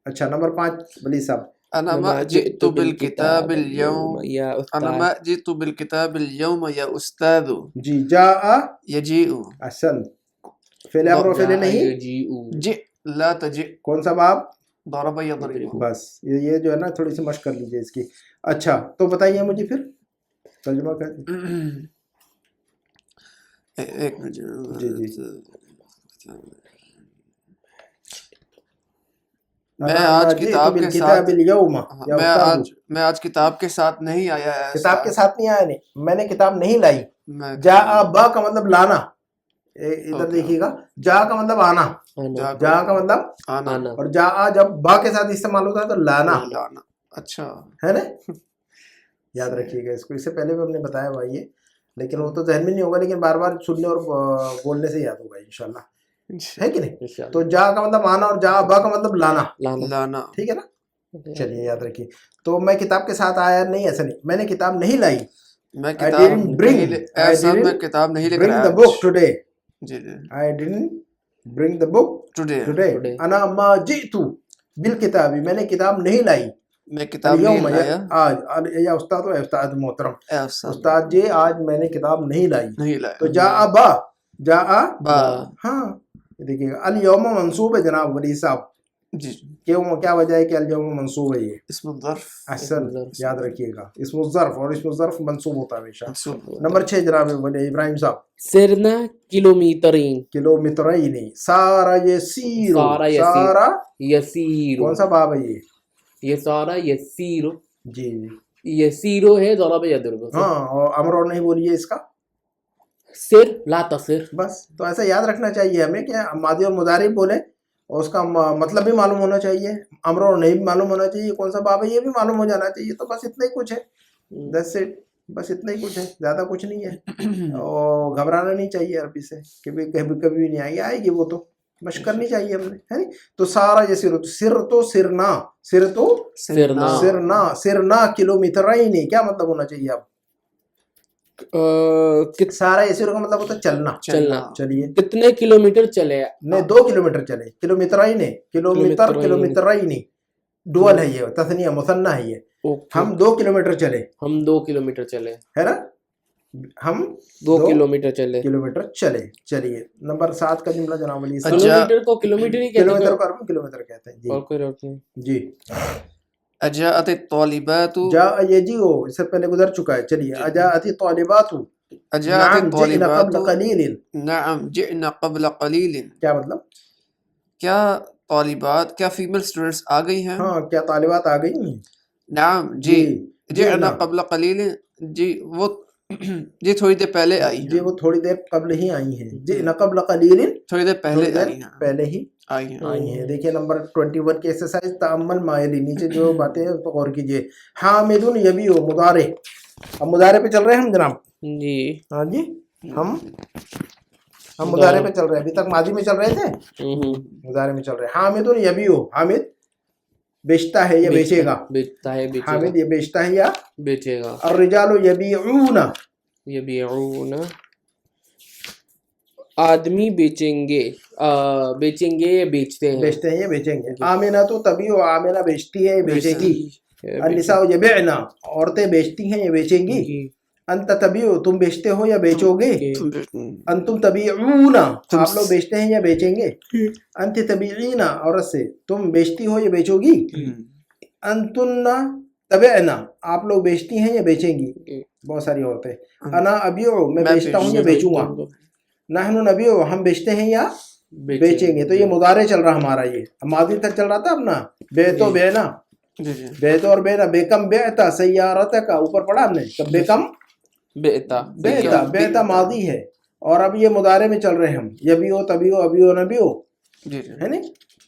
اچھا نمبر 5 ولی صاحب. انا ما جئت بالکتاب اليوم انا ما جئت بالکتاب اليوم یا استاذ. جی جاء یجیء. احسن. فعل امر و فعل نہیں. جئ لا تجئ. کون سا باب؟ ضرب یضرب. بس یہ جو ہے نا تھوڑی سی مشق کر لیجیے اس کی. اچھا تو بتائیے مجھے پھر ترجمہ کر. ایک منٹ. جی میں آج کتاب کے ساتھ میں آج کتاب کے ساتھ نہیں آیا. کتاب کے ساتھ نہیں آیا نہیں، میں نے کتاب نہیں لائی. جاء با کا مطلب لانا. ادھر دیکھیے گا. جا کا مطلب آنا، جا کا مطلب آنا، اور جاء جب با کے ساتھ استعمال ہوتا ہے تو لانا. اچھا ہے نا. یاد رکھیے گا اس کو. اس سے پہلے بھی ہم نے بتایا ہوا یہ، لیکن وہ تو ذہن میں نہیں ہوگا، لیکن بار بار سننے اور بولنے سے یاد ہوگا انشاءاللہ. ہے کہ نہیں؟ تو جا کا مطلب آنا اور جا با کا مطلب لانا. ٹھیک ہے نا. چلیے یاد رکھیے. تو میں کتاب کے ساتھ آیا نہیں، ایسا نہیں. میں نے کتاب نہیں لائی. میں کتاب نہیں لے کر آیا. the book today. I didn't bring the book today. انا ما جئت بالکتاب. میں نے کتاب نہیں لائی. میں کتاب نہیں لایا آج. یا استاد و استاد محترم، استاد جی آج میں نے کتاب نہیں لائی. تو جاء با. ہاں دیکھیے گا. الیوم منصوب ہے جناب ولی صاحب. جی کیا وجہ ہے کہ الیوم منصوب ہے؟ یہ اسم الظرف. احسن. یاد رکھیے گا اسم الظرف، اور اسم الظرف منصوب ہوتا ہے ہمیشہ. نمبر 6 جناب ابراہیم صاحب. سرنا کلومیٹرین. کلومیٹرین. سارا یسیر. سارا یسیر. کون سا باب ہے یہ؟ یہ سارا یسیر. جی یسیرو ہے ضرب یضرب. ہاں اور امر اور نہیں بولیے اس کا. سر لا تصر. بس تو ایسا یاد رکھنا چاہیے ہمیں کہ ماضی اور مضارع بولے اور اس کا مطلب بھی معلوم ہونا چاہیے، امر اور نہیں بھی معلوم ہونا چاہیے، کون سا باب ہے یہ بھی معلوم ہو جانا چاہیے. تو بس اتنا ہی کچھ ہے. That's it. بس اتنا ہی کچھ ہے، زیادہ کچھ نہیں ہے. اور گھبرانا نہیں چاہیے عربی سے کہ کبھی بھی نہیں آئے گی، وہ تو مشق کرنی چاہیے ہم نے، ہے نہیں. تو سارا یہ سر تو سرنا، سر تو سرنا کلومیٹرین. کیا مطلب ہونا چاہیے اب؟ سارا یسیر کا مطلب ہوتا ہے چلنا. چلیے کتنے کلومیٹر چلے؟ نہیں 2 کلومیٹر چلے. کلومیٹرین کلومیٹرین ڈوئل ہے، یہ تثنیہ مثنیٰ ہے یہ. ہم 2 کلومیٹر چلے. ہم 2 کلومیٹر چلے ہے نا. ہم 2 کلومیٹر چلے. چلیے نمبر 7 کا جملہ جناب علی. کلومیٹر کو کلومیٹر ہی کہتے ہیں. کلومیٹر کہتے ہیں جی. اور کوئی روٹ نہیں. جی. اجاءت الطالبات. جاء یجیء اس سے پہلے گزر چکا ہے. چلیے اجاءت الطالبات. اجاءت نعم جئنا الطالبات قبل قلیل. نعم جئنا قبل قلیل. کیا مطلب؟ کیا طالبات کیا فیمیل اسٹوڈنٹس آ گئی ہیں؟ ہاں کیا طالبات آ گئی ہیں؟ نعم جی. جئنا قبل قلیل جی وہ جی تھوڑی دیر پہلے آئی ہیں. جی وہ تھوڑی دیر قبل ہی آئی ہیں. جئنا قبل قلیل تھوڑی دیر پہلے آئی ہیں. پہلے ہی آئی ہیں. آئی ہیں. دیکھیے نمبر 21 کی ایکسرسائز تأمل ما یلی، نیچے جو باتیں ہیں اس پر غور کیجیے. حامد یبیع مضارع. اب مضارع پہ چل رہے ہیں ہم جناب. جی ہاں جی ہم مضارع پہ چل رہے ہیں. ابھی تک ماضی میں چل رہے تھے، مضارع میں چل رہے ہیں. حامد یبیع، حامد بیچتا ہے یا بیچے گا؟ بیچتا ہے حامد یہ بیچتا ہے یا بیچے گا. الرجال یبیعون، یبیعون آدمی بیچیں گے، بیچیں گے یا بیچتے ہیں؟ بیچتے ہیں یا بیچیں گے. آمنہ تو تبیع، آمنہ بیچتی ہے یا بیچے گی. النساء یبعن، عورتیں بیچتی ہیں یا بیچیں گی. انت تبیع، تم بیچتے ہو یا بیچو گے. انتم تبیعون، آپ لوگ بیچتے ہیں یا بیچیں گے. انت تبیعین، عورت سے تم بیچتی ہو یا بیچو گی. انتن تبعنا، آپ لوگ بیچتی ہیں یا بیچیں گی. بہت ساری عورتیں. انا ابیع، میں بیچتا ہوں یا بیچوں گا. نحن نبیع، ہم بیچتے ہیں یا بیچیں گے. تو یہ مضارع چل رہا ہمارا. یہ ماضی تک چل رہا تھا اپنا. بیعتو بیعنا، بیعتو اور بیعنا. بیکم بیعتا سیارتک، اوپر پڑھا ہم نے. بیکم بیعتا، بیعتا ماضی ہے اور اب یہ مضارع میں چل رہے ہیں ہم. یبیع تبیع ابیع نبیع ہے نا.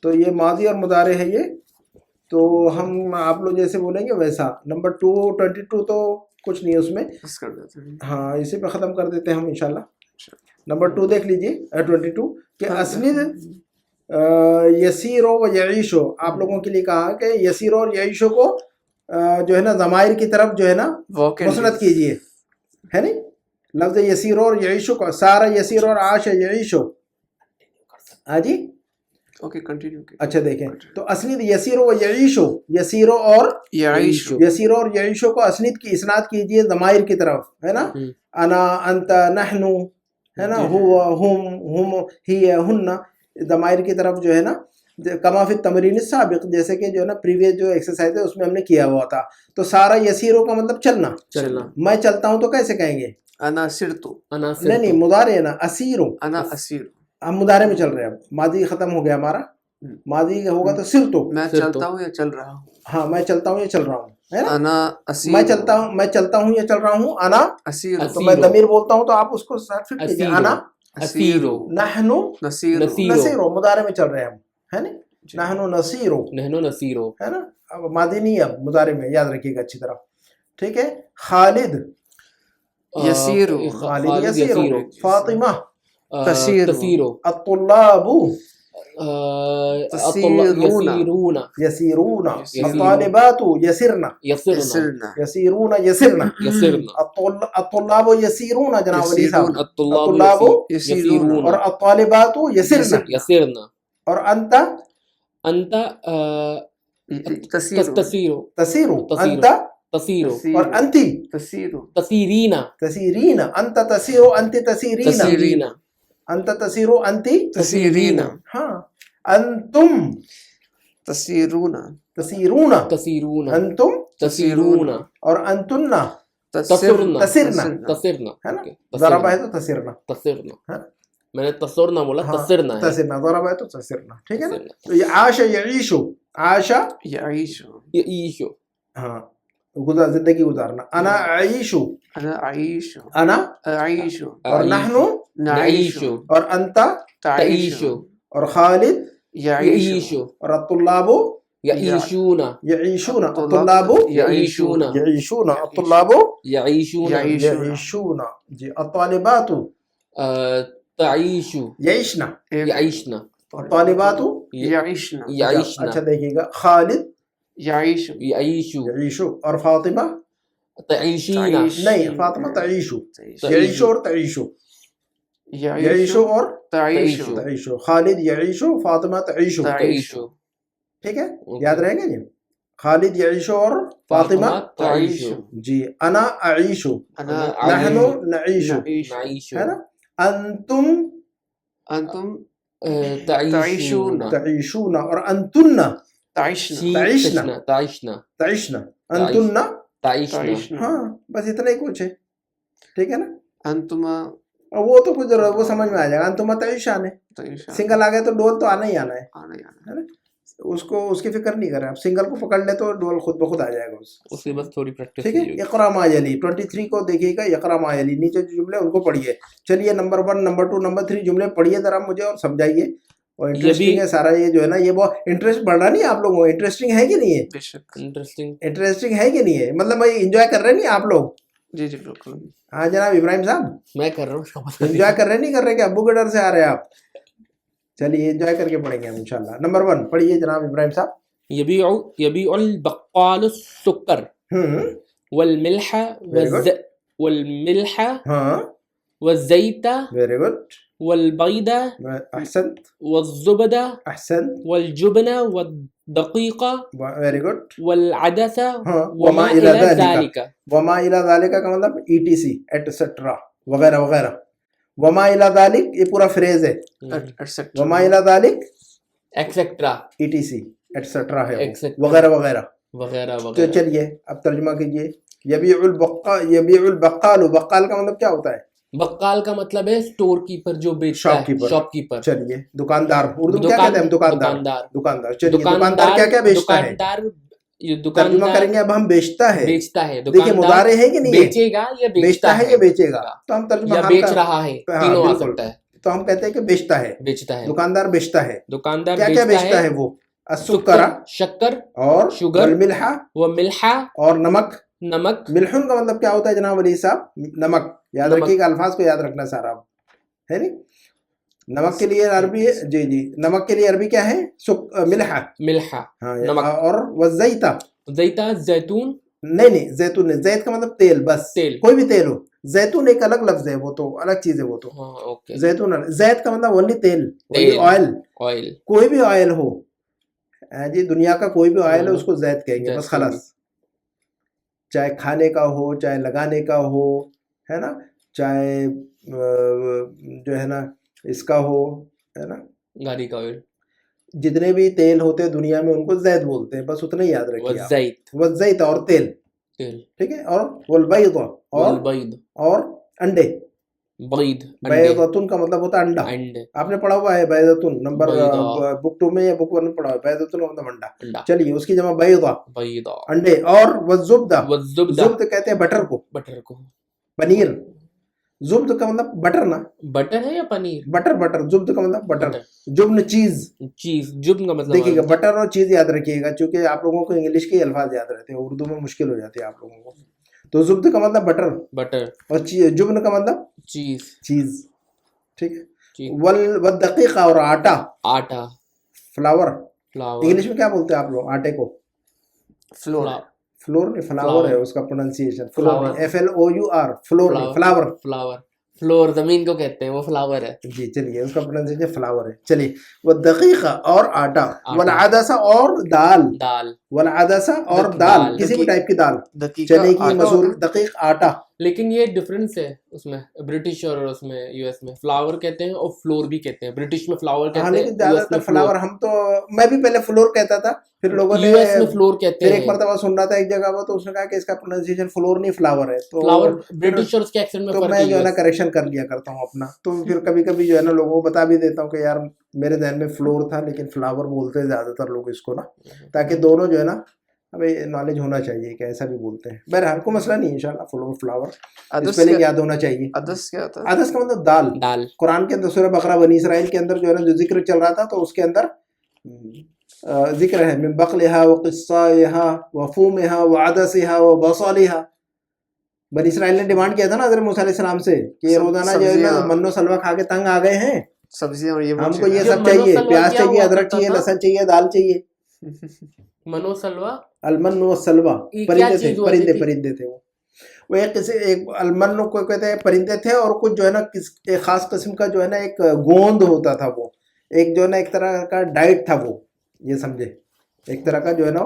تو یہ ماضی اور مضارع ہے یہ. تو ہم آپ لوگ جیسے بولیں گے ویسا. نمبر 22 تو کچھ نہیں اس میں. ہاں اسی پہ ختم کر دیتے ہیں ہم انشاءاللہ. نمبر 2 دیکھ لیجیے 22 کہ اسند یسیر و یعیشو. آپ لوگوں کے لیے کہا کہ یسیر اور یعیشو کو جو ہے نا ضمائر کی طرف جو ہے نا مسند کیجیے، ہے نا. لفظ یسیر اور یعیشو کو سارا یسیر اور عاش یعیشو. ہاں جی اوکے کنٹینیو. اچھا دیکھیں تو اسند یسیر و یعیشو، یسیر اور یعیشو، یسیر اور یعیشو کو اسند کی اسناد کیجیے ضمائر کی طرف، ہے نا. انا انت نحن، ہے نا. ہوا ہم ہی ہن، ضمائر کی طرف جو ہے نا. کما فی التمرین السابق، جیسے کہ جو ہے نا پریویس جو ایکسرسائز ہے اس میں ہم نے کیا ہوا تھا. تو سارا یسیرو کا مطلب چلنا. میں چلتا ہوں تو کیسے کہیں گے؟ انا سرتو. نہیں مضارع ہے نا. اسیرو، انا اسیر. ہم مضارع میں چل رہے ہیں. اب ماضی ختم ہو گیا ہمارا. ماضی ہوگا تو سرتو، میں چلتا ہوں یا چل رہا ہوں. ہاں میں چلتا ہوں یا چل رہا ہوں، ہے نا. انا اسیر. میں چلتا ہوں یا چل رہا ہوں. انا اسیر. تو میں ضمیر بولتا ہوں تو آپ اس کو ساتھ فٹ کیجیے. انا اسیرو، نحن نصیر. نصیرو، مضارع میں چل رہے ہیں ہم، ہے نا. نحن نصیرو، نحن نصیرو، ہے نا. اب ماضی نہیں ہے، اب مضارع میں، یاد رکھیے گا اچھی طرح. ٹھیک ہے. خالد یسیر. خالد یسیرو. فاطمہ تسیرو. الطلاب یسیرون. یسیرون. الطالبات یسرن. یسیرون یسرن. الطلاب یسیرون جناب ولی صاحب. الطلاب یسیرون اور الطالبات یسرن. اور انت تسیرو. تسیرو. انت تسیرو اور انتی تسیرین. تسیرین. انت تسیرو انت تسیرین. تسیرین. انت تسیرو انتی تسیرین. ہاں. انتم تسیرون. تسیرون. تسیرون. انتم تسیرون. اور انتن تسرنا. تسرنا، تسرنا ہے نا. ضرب ہے تو تسرنا. تسرنا. میں نے تسرنا بولا، ہاں، تسرنا ہے. تسرنا. ضرب ہے تو تسرنا. ٹھیک ہے نا. تو یہ عاش یعیشو. عاش یعیشو. یعیشو، ہاں زندگی گزارنا. انا اعیشو. انا اعیشو. انا اعیشو. اور نحن نعیشو. اور انت تعیشو. اور خالد یعیشو. اور الطلاب یعیشون. یعیشون. الطلاب یعیشون. یعیشون. الطلاب یعیشون. یعیشون. جی. الطالبات تعیشو. یعیشنا. یعیشنا. الطالبات یعیشنا. یعیشنا. اچھا دیکھیے گا. خالد یعیشو. یعیشو. یعیشو. اور فاطمہ تعیشین. نہیں، فاطمہ تعیشو. یعیشو اور تعیشو. یعیشو اور تعیشو. تعیشو. خالد یعیشو، فاطمہ تعیشو. تعیشو. ٹھیک ہے، یاد رہیں گے جی. خالد یعیشو اور فاطمہ تعیشو. جی. انا اعیشو. نحن نعیشو، نعیشو. ہے نا. انتم انتم تعیشون. تعیشون. اور انتن تعیشنا. تعیشنا. تعیشنا. تعیشنا. انتن تعیشنا. ہاں بس اتنا ہی کچھ ہے. ٹھیک ہے نا. انتما اور وہ تو کچھ ضرورت وہ سمجھ میں آ جائے گا. انتما تعیشان ہے, سنگل آ گئے تو ڈول تو آنا ہی آنا ہے. اس کو اس کی فکر نہیں کریں آپ, سنگل کو پکڑ لے تو ڈول خود بخود آ جائے گا اس کی بس تھوڑی پریکٹس. ٹھیک ہے. اقرا ما یلی 23 کو دیکھیے گا, اقرا ما یلی نیچے جو جملے ان کو پڑھیے. چلیے نمبر 1 نمبر 2 نمبر 3 جملے پڑھیے ذرا مجھے اور سمجھائیے. اور انٹرسٹنگ ہے سارا یہ جو ہے نا, یہ بہت انٹرسٹ بڑھ رہا نہیں آپ لوگوں کو, انٹرسٹنگ ہے کہ نہیں ہے؟ انٹرسٹنگ ہے کہ نہیں ہے, مطلب بھائی انجوائے کر رہے نہیں آپ لوگ؟ جی جی بالکل. ہاں جناب ابراہیم صاحب میں کر رہا ہوں, انجوائے کر رہے نہیں کر رہے کہ ابو کے ڈر سے آ رہے ہیں آپ؟ چلیے انجوائے کر کے پڑھیں گے ہم انشاءاللہ. نمبر 1 پڑھیے جناب ابراہیم صاحب. يبيع البقال السكر والملح والزيت ویری گڈ والبيض احسنت والزبد احسنت والجبن والدقيق ویری گڈ والعدس وما الى ذلك. وما الى ذلك کا مطلب ETC ایٹسٹرا وغیرہ وغیرہ. وما الى ذلك یہ پورا فریز ہے. وما الى ذلك ایکسیکٹرا ETC ایٹسٹرا ہے وغیرہ وغیرہ وغیرہ تو وغیرہ. چلیے اب ترجمہ کیجئے. یبیع البقال بقال کا مطلب کیا ہوتا ہے؟ بقال کا مطلب ہے اسٹور کیپر جو بیچتا ہے, شاپ کیپر. چلیے دکاندار, اردو میں کیا کہتے ہیں ہم؟ دکاندار. چلیے دکاندار کیا کیا بیچتا ہے؟ ترجمہ کریں گے اب ہم. بیچتا ہے. دیکھیے مضارع ہے کہ نہیں ہے؟ بیچے گا یا بیچتا ہے یا بیچے گا, تو ہم ترجمہ بیچ رہا ہے, تینوں آ سکتا ہے. تو ہم کہتے ہیں کہ بیچتا ہے. دکاندار بیچتا ہے. دکاندار کیا کیا بیچتا ہے وہ؟ السکر شکر اور شوگر, والملح وملح اور نمک. نمک. ملحن کا مطلب کیا ہوتا ہے جناب ولی صاحب؟ نمک. یاد رکھیے گا, الفاظ کو یاد رکھنا سارا ہے نہیں. نمک کے لیے عربی ہے جی جی, نمک کے لیے عربی کیا ہے؟ ملح. ملح ہاں. اور والزیتہ, زیتہ زیتون. نہیں زیتون نہیں, زیت کا مطلب تیل, بس تیل, کوئی بھی تیل ہو. زیتون ایک الگ لفظ ہے, وہ تو الگ چیز ہے وہ تو. زیتون زیت کا مطلب اونلی تیل, آئل. کوئی بھی آئل ہو جی, دنیا کا کوئی بھی آئل ہے اس کو زیت کہیں گے بس خلاص. چاہے کھانے کا ہو, چاہے لگانے کا ہو, ہے نا, چاہے جو ہے نا اس کا ہو, ہے نا, گاڑی کا آئل. جتنے بھی تیل ہوتے ہیں دنیا میں ان کو زیت بولتے ہیں, بس اتنا ہی یاد رکھیے. والزیت اور تیل, ٹھیک ہے. اور والبیض اور انڈے. بیضۃ کا مطلب ہوتا ہے انڈا. آپ نے پڑھا ہوا ہے بیضۃ, نمبر بک 2 میں یا بک 1 میں پڑھا ہوا ہے. بیضۃ کا مطلب انڈا. چلیے اس کی جمع بیضہ, انڈے. اور والزبدہ, زبد کہتے ہیں بٹر کو, پنیر. زبد کا مطلب بٹر نا, بٹر ہے یا پنیر؟ بٹر. زبد کا مطلب بٹر. جبن چیز. جبن کا مطلب دیکھیے گا, بٹر اور چیز یاد رکھیے گا, چونکہ آپ لوگوں کو انگلش کے الفاظ یاد رہتے ہیں, اردو میں مشکل ہو جاتی ہے آپ لوگوں کو. تو زبد کا مطلب بٹر اور جبن کا مطلب چیز. ٹھیک ہے. والدقیق اور آٹا. فلاور. انگلش میں کیا بولتے ہیں آپ لوگ آٹے کو؟ فلور نہیں, فلاور ہے اس کا پروننسیشن. فلور FLOUR, فلور نہیں, فلاور. فلور زمین کو کہتے ہیں, وہ فلاور ہے. جی چلیے اس کا پروننسیشن فلاور ہے. چلیے والدقیق اور آٹا. والعدس اور دال. والعدس اور دال, کسی بھی ٹائپ کی دال, چنے کی, مسور, دقیق, آٹا. لیکن یہ ڈفرنس ہے اس میں, برٹش اور اس میں US میں. فلاور کہتے ہیں اور فلور بھی کہتے ہیں. برٹش میں فلاور کہتے ہیں, لیکن زیادہ تر فلاور. ہم تو, میں بھی پہلے فلور کہتا تھا, پھر لوگوں نے US میں فلور کہتے ہیں. پھر ایک مرتبہ سن رہا تھا ایک جگہ وہ, تو اس نے کہا کہ اس کا پروننسیشن فلور نہیں فلاور ہے. تو فلاور برٹش اور اس کے ایکسنٹ میں تو میں جو ہے نا کریکشن کر لیا کرتا ہوں اپنا. تو پھر کبھی کبھی جو ہے نا لوگوں کو بتا بھی دیتا ہوں کہ یار میرے ذہن میں فلور تھا لیکن فلاور بولتے ہیں زیادہ تر لوگ اس کو نا, تاکہ دونوں جو ہے نا ہمیں نالج ہونا چاہیے کہ ایسا بھی بولتے ہیں. بہرحال کوئی مسئلہ نہیں انشاءاللہ. فلاور اسپیلنگ یاد ہونا چاہیے. عدس کیا ہوتا ہے؟ عدس کا مطلب دال. قرآن کے اندر سورہ بقرہ بنی اسرائیل کے اندر جو ہے نا جو ذکر چل رہا تھا, تو اس کے اندر ذکر ہے من بقلها وقصائها وفومها وعدسها وبصلها. بنی اسرائیل نے ڈیمانڈ کیا تھا نا حضرت موسیٰ علیہ السلام سے کہ روزانہ جو ہے نا من و سلوہ کھا کے تنگ آ گئے ہیں, سبزیاں اور یہ ہم کو یہ سب چاہیے, پیاز چاہیے, ادرک چاہیے, لہسن چاہیے, دال چاہیے. منو سلوا, المن و سلوا پرندے تھے وہ ایک المن کو کہتے ہیں پرندے تھے, اور کچھ جو ہے نا ایک خاص قسم کا جو ہے نا ایک گوند ہوتا تھا, وہ ایک جو ہے نا ایک طرح کا ڈائٹ تھا وہ, یہ سمجھے ایک طرح کا جو ہے نا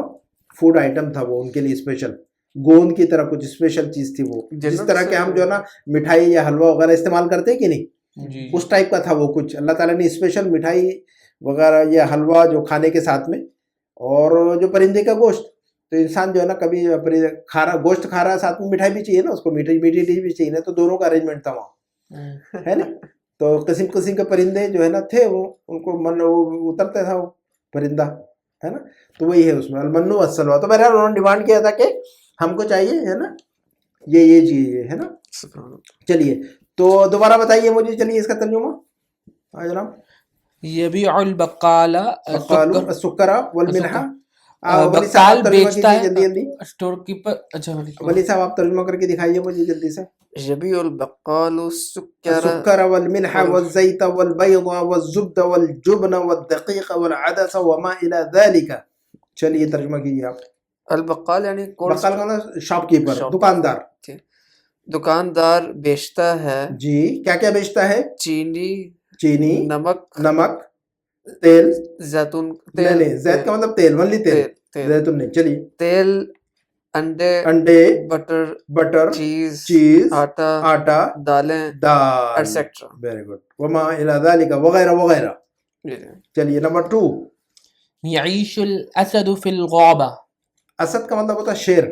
فوڈ آئٹم تھا وہ ان کے لیے اسپیشل. گوند کی طرح کچھ اسپیشل چیز تھی وہ, جس طرح کے ہم جو ہے نا مٹھائی یا حلوہ وغیرہ استعمال کرتے ہیں کہ نہیں, اس ٹائپ کا تھا وہ کچھ. اللہ تعالیٰ نے اسپیشل مٹھائی وغیرہ یا حلوہ جو کھانے کے ساتھ میں, اور جو پرندے کا گوشت, تو انسان جو ہے نا کبھی کھا گوشت کھا رہا ہے ساتھ میں مٹھائی بھی چاہیے نا اس کو, میٹھی ڈش بھی چاہیے نا, تو دونوں کا ارینجمنٹ تھا وہاں, ہے نا. تو قسم قسم کے پرندے جو ہے نا تھے, وہ ان کو وہ اترتا تھا وہ پرندہ, ہے نا. تو وہی ہے اس میں المن والسلویٰ. تو بہرحال انہوں نے ڈیمانڈ کیا تھا کہ ہم کو چاہیے, ہے نا, یہ چیز ہے نا. چلیے تو دوبارہ بتائیے مجھے, چلیے اس کا ترجمہ. ہاں جناب. یبیع البقال السکر والملح. بقال بیچتا ہے جلدی جلدی اسٹور کیپر. اچھا ولی صاحب آپ ترجمہ کر کے دکھائیے مجھے جلدی سے. یبیع البقال السکر والملح والزیت والبیض والزبد والجبن والدقیق والعدس وما الى ذلك. چلیے ترجمہ کیجیے آپ. البقال یعنی بقال کا مطلب شاپ کیپر, دکاندار. دکاندار بیچتا ہے. جی کیا کیا بیچتا ہے؟ چینی, نمک, تیل, زیتون, نہیں زیت کا مطلب تیل, ونلی تیل, زیتون نہیں. چلیے تیل, انڈے, بٹر, چیز, آٹا, دالیں, ایٹسیکٹرا. Very good. وما الی ذالک وغیرہ وغیرہ. چلیے نمبر 2. یعیش الاسد فی الغابہ. اسد کا مطلب ہوتا ہے شیر,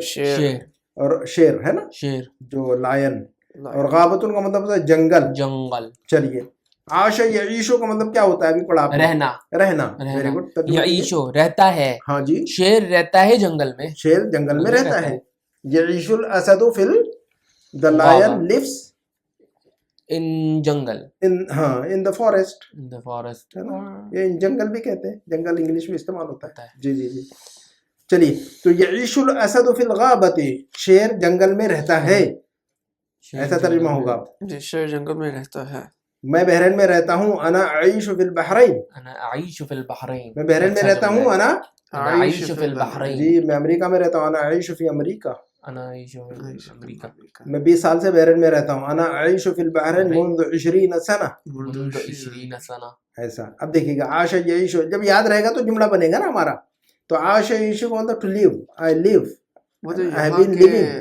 اور شیر ہے نا, شیر جو لائن. اور غابتن کا مطلب ہوتا ہے جنگل. چلیے عاش یعیشو کا مطلب کیا ہوتا ہے؟ ابھی پڑھا رہنا. Very good. یعیشو رہتا ہے. ہاں جی. شیر رہتا ہے جنگل میں. شیر جنگل میں رہتا ہے. یعیش الاسد فی the lion lives in jungle. ہاں in the forest. In the forest. ہے نا, یہ جنگل بھی کہتے ہیں, جنگل انگلش میں استعمال ہوتا ہے. جی جی جی. چلیے تو یعیش الاسد فی الغابۃ, شیر جنگل میں رہتا ہے, ایسا ترجمہ ہوگا. جی شیر جنگل میں رہتا ہے. میں بحرین میں رہتا ہوں, انا اعیش فی البحرین. انا اعیش فی البحرین. میں بحرین میں رہتا ہوں, انا اعیش فی البحرین. جی میں امریکہ میں رہتا ہوں, انا اعیش فی امریکہ. انا اعیش فی امریکہ. میں 20 سال سے بحرین میں رہتا ہوں, انا اعیش فی البحرین منذ 20 سنہ. منذ 20 سنہ. ایسا. اب دیکھیے گا عاش یعیش, جب یاد رہے گا تو جملہ بنے گا نا ہمارا. تو عاش یعیش کو مطلب to live, I live, I have been living.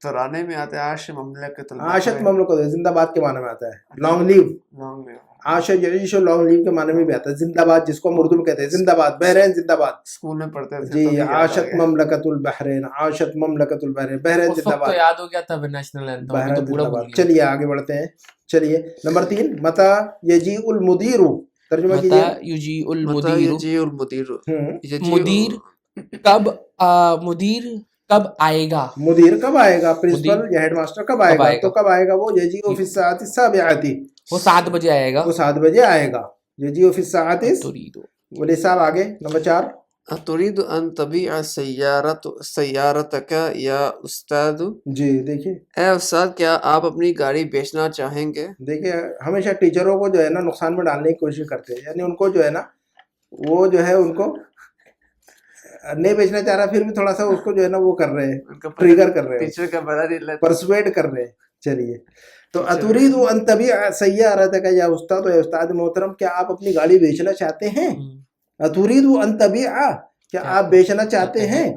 ترانے میں آتا ہے عاش مملکت عاشت مملکت, زندہ باد کے معنی میں آتا ہے. لانگ لیو. عاش یعیش لانگ لیو کے معنی میں بھی آتا ہے, زندہ باد, جس کو ہم اردو میں کہتے ہیں زندہ باد, بحرین زندہ باد. اسکول میں پڑھتے تھے جی. عاشت مملکت البحرین, عاشت مملکت البحرین, بحرین زندہ باد. یاد ہو گیا تھا نیشنل اینتھم, بحرین زندہ باد. چلیے آگے بڑھتے ہیں. چلیے نمبر 3. متى يجيء المدير. ترجمہ کیجیے. متى يجيء المدير. مدیر کب آئے گا. مدیر کب آئے گا, پرنسپل یا ہیڈ ماسٹر کب آئے گا. تو کب آئے گا وہ؟ یجیء فی الساعۃ السابعۃ. وہ 7 بجے آئے گا. وہ 7 بجے آئے گا. یجیء فی الساعۃ. ولی صاحب آگے نمبر 4. اتريد ان تبيع سيارتك یا استاد. جی دیکھیے. اے استاد کیا آپ اپنی گاڑی بیچنا چاہیں گے. دیکھیے ہمیشہ ٹیچروں کو جو ہے نا نقصان میں ڈالنے کی کوشش کرتے ہیں, یعنی ان کو جو ہے نا, وہ جو ہے ان کو نہیں بیچنا چاہ رہا, پھر بھی تھوڑا سا اس کو جو ہے نا وہ کر رہے ہیں, ٹریگر کر رہے ہیں, پرسویڈ کر رہے ہیں. چلیے تو اتريد ان تبيع سيارتك یا استاد, یا استاد محترم کیا آپ اپنی گاڑی بیچنا چاہتے ہیں. اتريد ان تبيع, کیا آپ بیچنا چاہتے ہیں,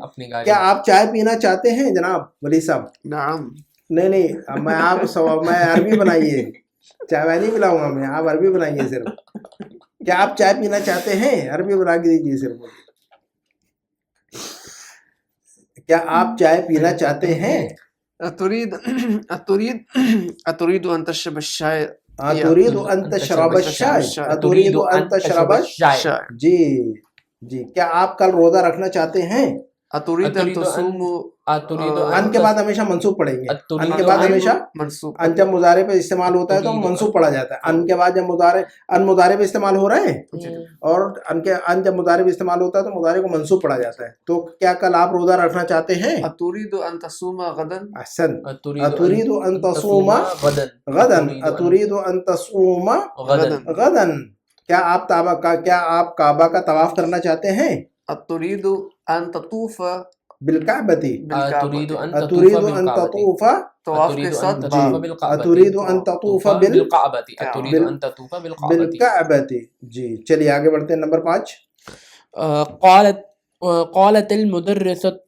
کیا آپ چائے پینا چاہتے ہیں جناب ولی صاحب. نعم. نہیں میں آپ میں عربی بنائیے, چائے نہیں پلاؤں گا میں, آپ عربی بنائیے صرف. کیا آپ چائے پینا چاہتے ہیں, عربی بنا کے دیجیے صرف. کیا آپ چائے پینا چاہتے ہیں. اتريد ان تشرب الشاي. اتريد ان تشرب الشاي. اتريد ان تشرب الشاي. جی جی. کیا آپ کل روزہ رکھنا چاہتے ہیں. اتريد ان تصوم. ان کے بعد ہمیشہ منصوب پڑھیں گے. ان کے بعد ہمیشہ ان جب مضارع پہ استعمال ہوتا ہے تو منصوب پڑھا جاتا ہے. ان کے بعد جب مضارع پہ استعمال ہو رہے ہیں, اور ان جب مضارع پہ استعمال ہوتا ہے تو مضارع کو منصوب پڑھا جاتا ہے. تو کیا کل آپ روزہ رکھنا چاہتے ہیں. اتريد ان تصوم غدا. احسن. اتريد ان تصوم غدا. اتريد ان تصوم غدا. کیا آپ کعبہ کا طواف کرنا چاہتے ہیں. اتريد ان تطوف بالکعبۃ. اتريد ان تطوف طواف کے ساتھ. اتريد ان تطوف بالکعبۃ. اتريد ان تطوف بالکعبۃ. جی چلیے آگے بڑھتے ہیں. نمبر 5. قالت المدرسة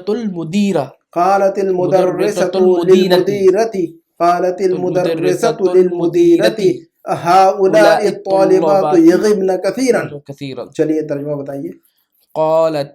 المديرة. قالت المدرسة للمديرة. قالت المدرسة للمديرة هؤلاء الطالبات يغبن كثيرا. چلیے ترجمہ بتائیے. قالت